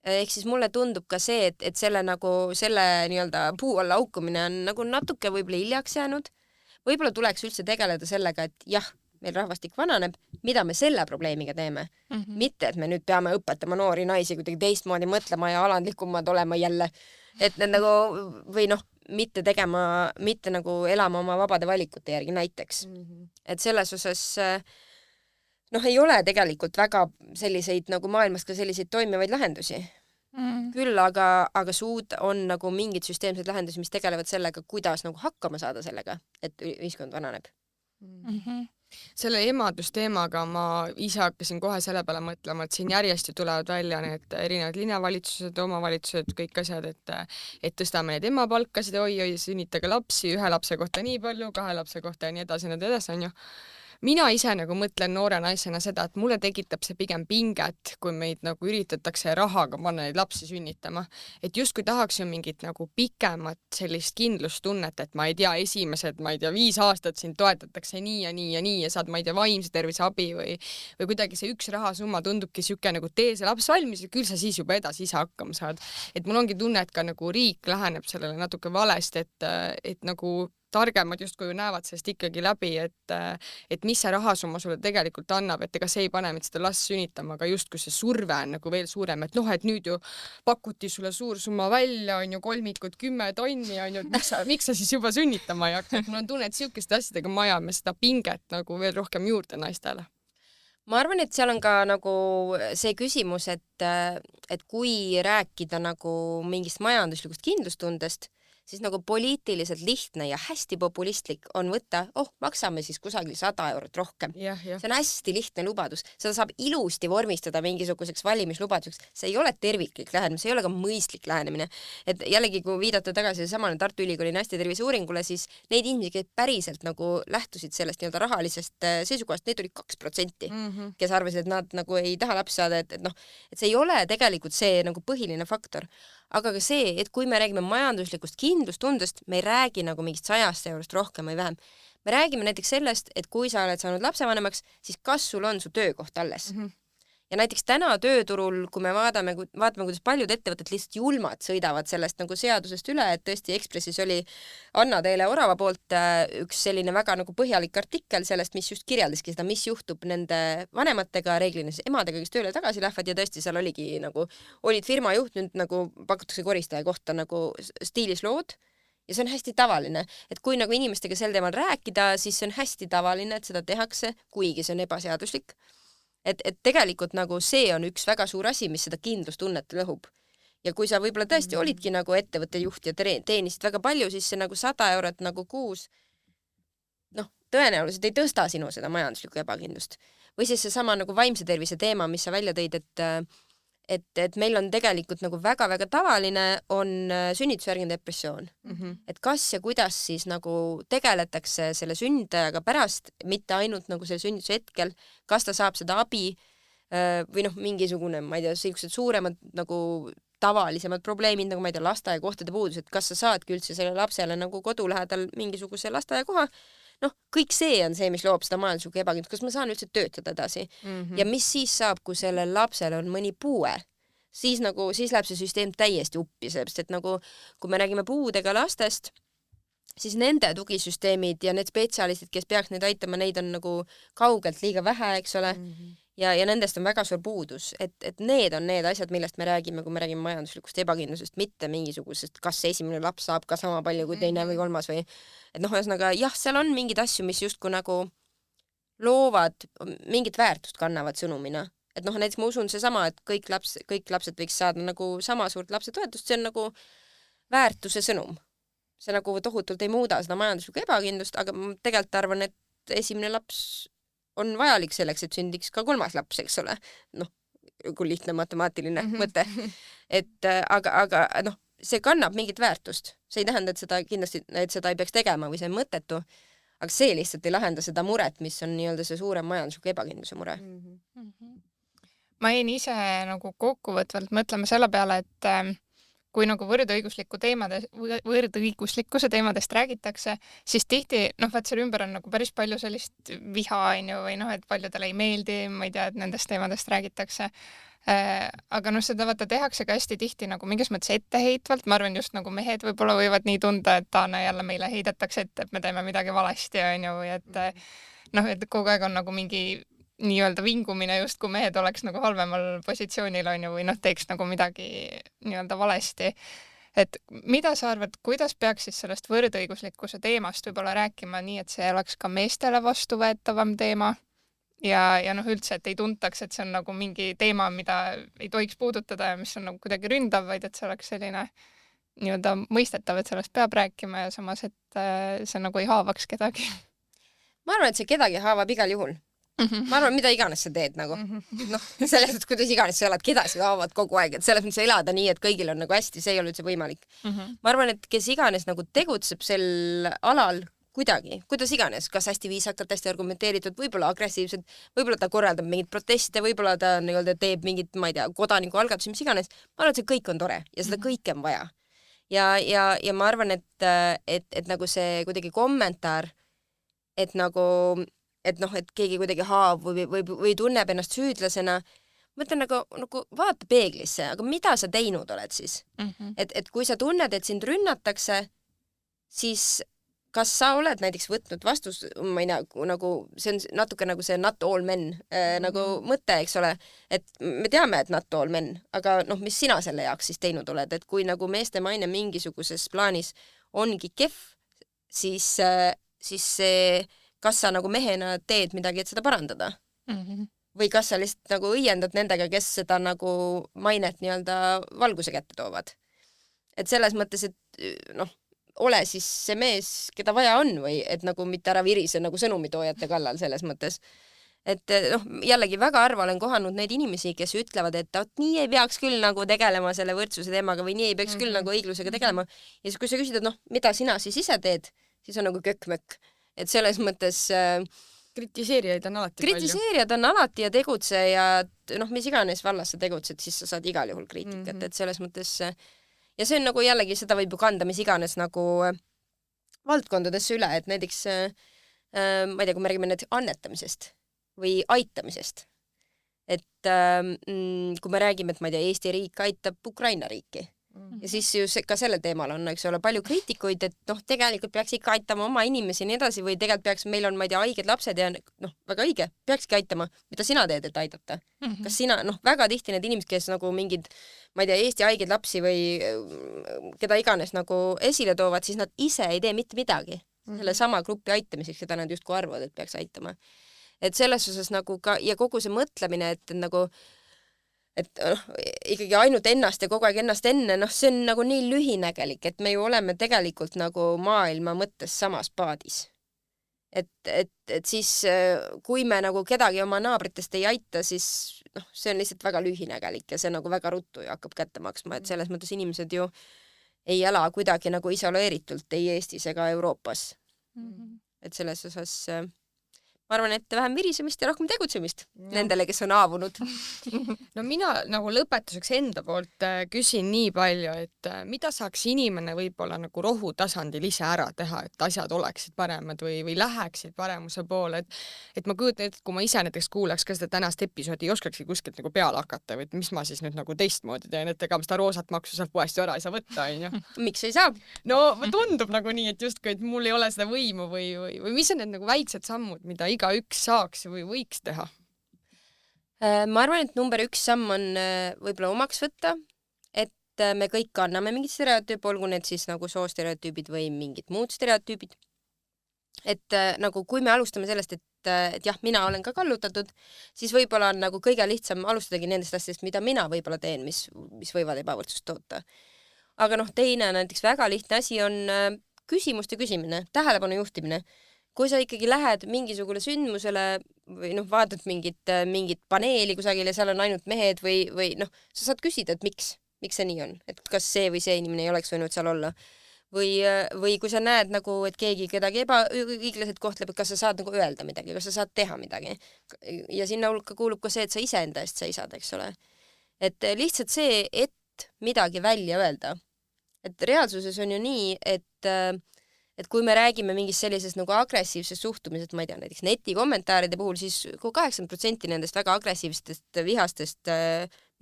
Ehk siis mulle tundub ka see, et selle nii-öelda puu alla aukumine on nagu natuke võib-olla hiljaks jäänud. Võib-olla tuleks üldse tegeleda sellega, et jah, meil rahvastik vananeb, mida me selle probleemiga teeme. Mitte, et me nüüd peame õpetama noori naisi kuidagi teistmoodi mõtlema ja alandlikumad olema jälle. Et need nagu, või noh, mitte nagu elama oma vabade valikute järgi näiteks. Et selles osas noh, ei ole tegelikult väga selliseid nagu maailmas ka selliseid toimivaid lahendusi. Küll aga on nagu mingid süsteemsed lahendusi, mis tegelevad sellega, kuidas nagu hakkama saada sellega, et ühiskond vananeb. Selle emadusteemaga ma ise hakkasin kohe selle peale mõtlema, et siin järjest ju tulevad välja need erinevad linnavalitsused, omavalitsused, kõik asjad, et tõstame need emapalkasid, oi, sünnitage lapsi, 1 lapse kohta nii palju, 2 lapse kohta ja nii edasi, on ju. Mina ise nagu mõtlen noore naisena seda, et mulle tekitab see pigem pinget, kui meid nagu üritatakse rahaga panna neid lapsi sünnitama. Et justkui tahaks ju mingit nagu pikemat sellist kindlustunnet, et ma ei tea, esimesed, 5 aastat sind toetatakse nii ja nii ja nii ja saad, ma ei tea, vaimse tervise abi või kuidagi see üks rahasumma tundubki siuke nagu tee see laps valmis ja küll sa siis juba edasi ise hakkama saad. Et mul ongi tunne, et ka nagu riik läheneb sellele natuke valesti, et nagu targemad justkui näevad sellest ikkagi läbi, et mis see rahasumma sulle tegelikult annab, et ega see ei pane meid seda last sünnitama, aga justkui see surve on nagu veel suurem, et noh, et nüüd ju pakuti sulle suur summa välja, on ju 3 10 tonni, on ju, miks sa siis juba sünnitama ei hakka, et mul on tunne, et siukeste asjadega me ajame seda pinget nagu veel rohkem juurde naistele. Ma arvan, et seal on ka nagu see küsimus, et kui rääkida nagu mingist majanduslikust kindlustundest, siis nagu poliitiliselt lihtne ja hästi populistlik on võtta, maksame siis kusagil 100 eurot rohkem. See on hästi lihtne lubadus. Seda saab ilusti vormistada mingisuguseks valimislubaduseks. See ei ole terviklik lähenemine, see ei ole ka mõistlik lähenemine. Et jällegi, kui viidata tagasi samale Tartu Ülikooli naiste tervise uuringule, siis neid inimesi, kes päriselt nagu lähtusid sellest nii-öelda rahalisest seisukohast, neid oli 2%, kes arvasid, et nad nagu ei taha lapsi saada, et see ei ole tegelikult see nagu põhiline faktor. Aga ka see, et kui me räägime majanduslikust kindlustundest, me ei räägi nagu mingist 100 eurost rohkem või vähem. Me räägime näiteks sellest, et kui sa oled saanud lapsevanemaks, siis kas sul on su töökoht alles. Ja näiteks täna tööturul, kui me vaatame, kuidas paljud ettevõtted lihtsalt julmad sõidavad sellest nagu seadusest üle, et tõesti Ekspressis oli Anna Teele Orava poolt üks selline väga nagu põhjalik artikkel sellest, mis just kirjeldaski seda, mis juhtub nende vanematega, reeglina siis emadega, kes tööle tagasi lähevad ja tõesti seal oligi nagu, olid firma juht, nüüd nagu pakutakse koristaja kohta nagu stiilis lood. Ja see on hästi tavaline, et kui nagu inimestega sel teemal rääkida, siis see on hästi tavaline, et seda tehakse, kuigi see on ebaseaduslik. Et tegelikult nagu see on üks väga suur asi, mis seda kindlustunnet lõhub. Ja kui sa võib-olla tõesti olidki nagu ettevõtte juht ja teenisid väga palju, siis see nagu 100 eurot nagu kuus, tõenäoliselt ei tõsta sinu seda majanduslikku ebakindlust. Või siis see sama nagu vaimse tervise teema, mis sa välja tõid, et meil on tegelikult nagu väga-väga tavaline on sünnitusjärgne depressioon. Et kas ja kuidas siis nagu tegeletakse selle sünnitajaga pärast, mitte ainult nagu selle sünnituse hetkel, kas ta saab seda abi või mingisugune, ma ei tea, sellised suuremad nagu tavalisemad probleemid, nagu ma ei tea, lasteaiakohtade puudus, et kas sa saadki üldse selle lapsele nagu kodu lähedal mingisuguse lasteaiakoha. Kõik see on see, mis loob seda majanduslikku ebakindlust, kas ma saan üldse töötada edasi. Ja mis siis saab, kui sellel lapsel on mõni puue, siis läheb see süsteem täiesti uppi, sest et nagu, kui me räägime puudega lastest, siis nende tugisüsteemid ja need spetsialistid, kes peaks neid aitama, neid on nagu kaugelt liiga vähe, eks ole. Ja nendest on väga suur puudus, et need on need asjad, millest me räägime, kui me räägime majanduslikust ebakindlusest, mitte mingisugusest, kas esimene laps saab ka sama palju kui teine või kolmas või, et ühesõnaga, jah, seal on mingid asju, mis justkui nagu loovad, mingit väärtust kannavad sõnumina, et noh, näiteks ma usun seesama, et kõik lapsed võiks saada nagu sama suurt lapsetoetust, see on nagu väärtuse sõnum. See nagu tohutult ei muuda seda majanduslikku ebakindlust, aga ma tegelikult arvan, et esimene laps on vajalik selleks, et sündiks ka kolmas laps, eks ole. Noh, kui lihtne matemaatiline mõte. Et aga noh, see kannab mingit väärtust. See ei tähenda, et seda kindlasti, et seda ei peaks tegema või see on mõttetu, aga see lihtsalt ei lahenda seda muret, mis on nii-öelda see suurem majandusliku ebakindluse mure. Ma jäin ise nagu kokkuvõtvalt mõtlema selle peale, et kui nagu võrdõiguslikkuse teemadest räägitakse, siis tihti, noh, vaat seal ümber on nagu päris palju sellist viha, või noh, et paljudele ei meeldi, ma ei tea, et nendest teemadest räägitakse. Aga noh, seda vaata tehakse ka hästi tihti nagu mingis mõttes etteheitvalt. Ma arvan, just nagu mehed võib-olla võivad nii tunda, et jälle meile heidetakse ette, et me teeme midagi valesti, või et noh, et kogu aeg on nagu mingi nii-öelda vingumine, just kui mehed oleks nagu halvemal positsioonil, või noh, teeks nagu midagi nii-öelda valesti. Et mida sa arvad, kuidas peaks siis sellest võrdõiguslikkuse teemast võib-olla rääkima nii, et see oleks ka meestele vastuvõetavam teema ja noh, üldse, et ei tuntaks, et see on nagu mingi teema, mida ei tohiks puudutada ja mis on nagu kuidagi ründav, vaid et see oleks selline nii-öelda mõistetav, et sellest peab rääkima ja samas, et see nagu ei haavaks kedagi. Ma arvan, et see kedagi haavab igal juhul. Ma arvan, mida iganes sa teed nagu. Noh, selles mõttes, kuidas iganes sa elad, kedasi haavad kogu aeg, et selles mõttes elada nii, et kõigil on nagu hästi, see ei ole üldse võimalik. Ma arvan, et kes iganes nagu tegutseb sel alal kuidagi, kuidas iganes, kas hästi viisakalt, hästi argumenteeritud, võib-olla agressiivselt, võib-olla ta korraldab mingit proteste, võib-olla ta nii-öelda teeb mingit, ma ei tea, kodanikualgatusi, mis iganes. Ma arvan, et see kõik on tore ja seda kõike on vaja. Ja ma arvan, et nagu see kuidagi kommentaar, et nagu et noh, et keegi kuidagi haav või tunneb ennast süüdlasena, mõtlen nagu vaata peeglisse, aga mida sa teinud oled siis? Et kui sa tunned, et sind rünnatakse, siis kas sa oled näiteks võtnud vastus, ma ei tea, nagu see on natuke nagu see not all men nagu mõte, eks ole, et me teame, et not all men, aga noh, mis sina selle jaoks siis teinud oled, et kui nagu meeste maine mingisuguses plaanis ongi kehv, siis see kas sa nagu mehena teed midagi, et seda parandada? Või kas sa lihtsalt nagu õiendad nendega, kes seda nagu mainet nii-öelda valguse kätte toovad? Et selles mõttes, et noh, ole siis see mees, keda vaja on või et nagu mitte ära virise nagu sõnumitoojate kallal selles mõttes. Et noh, jällegi väga harva olen kohanud neid inimesi, kes ütlevad, et nii ei peaks küll nagu tegelema selle võrdsuse teemaga või nii ei peaks küll nagu õiglusega tegelema. Ja siis, kui sa küsid, et noh, mida sina siis ise teed, siis on nagu kökmökk. Et selles mõttes kritiseerijaid on alati kritiseerijad on alati ja tegutse ja noh, mis iganes vallas sa tegutsed, siis sa saad igal juhul kriitikat, et selles mõttes ja see on nagu jällegi, seda võib ju kanda mis iganes nagu valdkondadesse üle, et näiteks ma ei tea, kui me räägime näiteks annetamisest või aitamisest, et kui me räägime, et ma ei tea, Eesti riik aitab Ukraina riiki ja siis ju ka sellel teemal on, eks ole, palju kriitikuid, et noh, tegelikult peaks ikka aitama oma inimesi ja nii edasi või tegelikult peaks, meil on, ma ei tea, haiged lapsed ja noh, väga õige, peakski aitama, mida sina teed, et aidata. Kas sina, noh, väga tihti need inimesed, kes nagu mingid, ma ei tea, Eesti haiged lapsi või keda iganes nagu esile toovad, siis nad ise ei tee mitte midagi selle sama grupi aitamiseks, keda nad justkui arvavad, et peaks aitama. Et selles osas nagu ka, ja kogu see mõtlemine, et nagu et ikkagi ainult ennast ja kogu aeg ennast enne, noh, see on nagu nii lühinägelik, et me ju oleme tegelikult nagu maailma mõttes samas paadis. Et siis, kui me nagu kedagi oma naabritest ei aita, siis noh, see on lihtsalt väga lühinägelik ja see nagu väga ruttu ja hakkab kätte maksma, et selles mõttes inimesed ju ei ela kuidagi nagu isoleeritult ei Eestis ega Euroopas. Et selles osas ma arvan, et vähem virisemist ja rohkem tegutsemist nendele, kes on haavunud. No mina nagu lõpetuseks enda poolt küsin nii palju, et mida saaks inimene võib-olla nagu rohutasandil ise ära teha, et asjad oleksid paremad või läheksid paremuse poole, et ma kujutan ette, kui ma ise näiteks kuulaks ka seda tänast episoodi, ei oskakski kuskilt nagu peale hakata või et mis ma siis nüüd nagu teistmoodi teen, et ega ma seda roosat maksu sealt poest ju ära ei saa võtta, on ju. Miks ei saa? No tundub nagu nii, et justkui, et mul ei ole seda võimu või mis on need nagu väiksed sammud, mida igaüks saaks või võiks teha? Ma arvan, et number 1 samm on võib-olla omaks võtta, et me kõik kanname mingid stereotüüpe, olgu need siis nagu soostereotüübid või mingid muud stereotüübid. Et nagu kui me alustame sellest, et et jah, mina olen ka kallutatud, siis võib-olla on nagu kõige lihtsam alustadagi nendest asjadest, mida mina võib-olla teen, mis võivad ebavõrdsust toota. Aga teine näiteks väga lihtne asi on küsimuste küsimine, tähelepanu juhtimine. Kui sa ikkagi lähed mingisugule sündmusele või vaatad mingit paneeli kusagil ja seal on ainult mehed või sa saad küsida, et miks see nii on, et kas see või see inimene ei oleks võinud seal olla. Või kui sa näed et keegi kedagi ebaõiglaselt kohtleb, et kas sa saad öelda midagi, kas sa saad teha midagi. Ja sinna hulka kuulub ka see, et sa iseenda eest seisad, eks ole. Et lihtsalt see, et midagi välja öelda. Et reaalsuses on ju nii, et kui me räägime mingist sellisest agressiivsest suhtumisest, ma ei tea, näiteks netikommentaaride puhul, siis 80% nendest väga agressiivsetest, vihastest,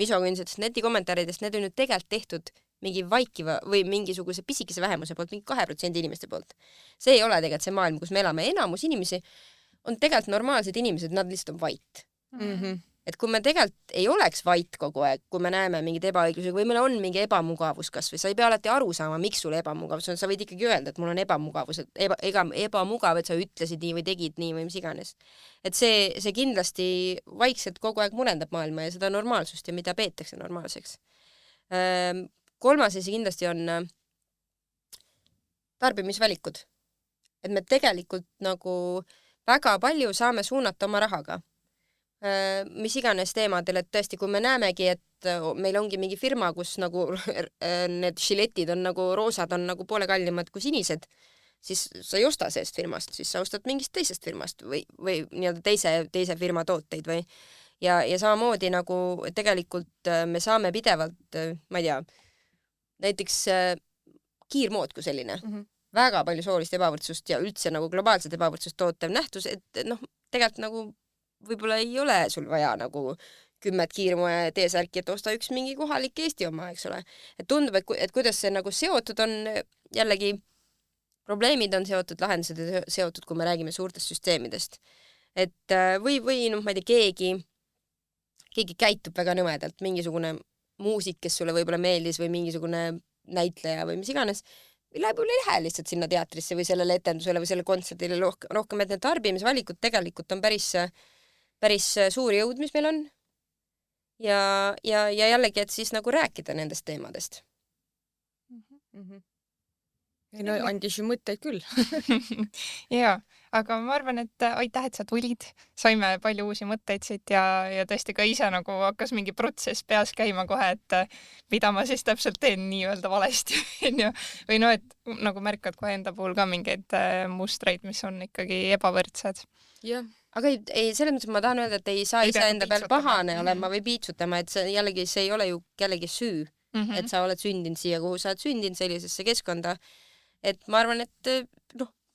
misogüünsetest netikommentaaridest, need on ju tegelikult tehtud mingi vaikiva või mingisuguse pisikese vähemuse poolt, mingi 2% inimeste poolt. See ei ole tegelikult see maailm, kus me elame. Enamus inimesi on tegelikult normaalsed inimesed, nad lihtsalt on vait. Et kui me tegelikult ei oleks vait kogu aeg, kui me näeme mingid ebaõiglusega või meil on mingi ebamugavus kasvõi, sa ei pea alati aru saama, miks sul ebamugavus on, sa võid ikkagi öelda, et mul on ebamugavus, et ebamugav, et sa ütlesid nii või tegid nii või mis iganes. Et see kindlasti vaikselt kogu aeg murendab maailma ja seda normaalsust ja mida peetakse normaalseks. Kolmas asi kindlasti on tarbimisvalikud. Et me tegelikult väga palju saame suunata oma rahaga. Mis iganes teemadel, et tõesti, kui me näemegi, et meil ongi mingi firma, kus need žiletid on roosad, on poole kallimad kui sinised, siis sa ei osta sellest firmast, siis sa ostad mingist teisest firmast või nii-öelda teise firma tooteid või ja samamoodi tegelikult me saame pidevalt, ma ei tea, näiteks kiirmood kui selline. Väga palju soolist ebavõrdsust ja üldse globaalset ebavõrdsust tootev nähtus, et tegelikult võib-olla ei ole sul vaja 10 kiirmoe T-särki, et osta üks mingi kohalik Eesti oma, eks ole. Et tundub, et kuidas see seotud on, jällegi probleemid on seotud, lahendused on seotud, kui me räägime suurtest süsteemidest. Et või ma ei tea, keegi käitub väga nõmedalt, mingisugune muusik, kes sulle võib-olla meeldis või mingisugune näitleja või mis iganes, läheb üle lähe lihtsalt sinna teatrisse või sellele etendusele või selle kontserdile rohkem, et need tarbimisvalikud tegelikult on päris suur jõud, mis meil on. Ja jällegi, et siis rääkida nendest teemadest. No andis ju mõtteid küll. Jaa, aga ma arvan, et aitäh, et sa tulid. Saime palju uusi mõtteid siit ja tõesti ka ise hakkas mingi protsess peas käima kohe, et mida ma siis täpselt teen nii-öelda valesti. Või et märkad kohe enda puhul ka mingeid mustreid, mis on ikkagi ebavõrdsed. Jah. Aga ei, selles mõttes ma tahan öelda, et ei saa ise enda peal pahane olema või piitsutama, et jällegi see ei ole ju kellegi süü, et sa oled sündinud siia, kuhu sa oled sündinud sellisesse keskkonda. Et ma arvan, et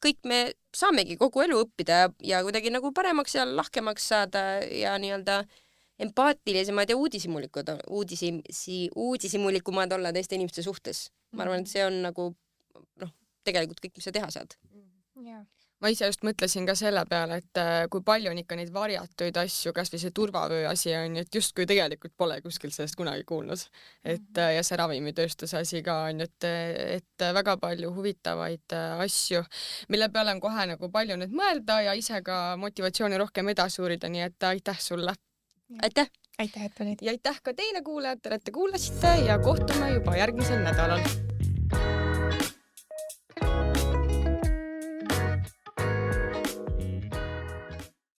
kõik me saamegi kogu elu õppida ja kuidagi paremaks ja lahkemaks saada ja nii-öelda empaatilisemad ja uudishimulikumad olla teiste inimeste suhtes. Ma arvan, et see on tegelikult kõik, mis sa teha saad. Ma ise just mõtlesin ka selle peale, et kui palju on ikka neid varjatuid asju, kas või see turvavöö asi on, et justkui tegelikult pole kuskil sellest kunagi kuulnud. Ja see ravimitööstuse asi ka on, et väga palju huvitavaid asju, mille peale on kohe palju nüüd mõelda ja ise ka motivatsiooni rohkem edasi uurida, nii et aitäh sulle. Aitäh! Aitäh, et olid. Ja aitäh ka teile kuulajatele, et te kuulasite ja kohtume juba järgmisel nädalal.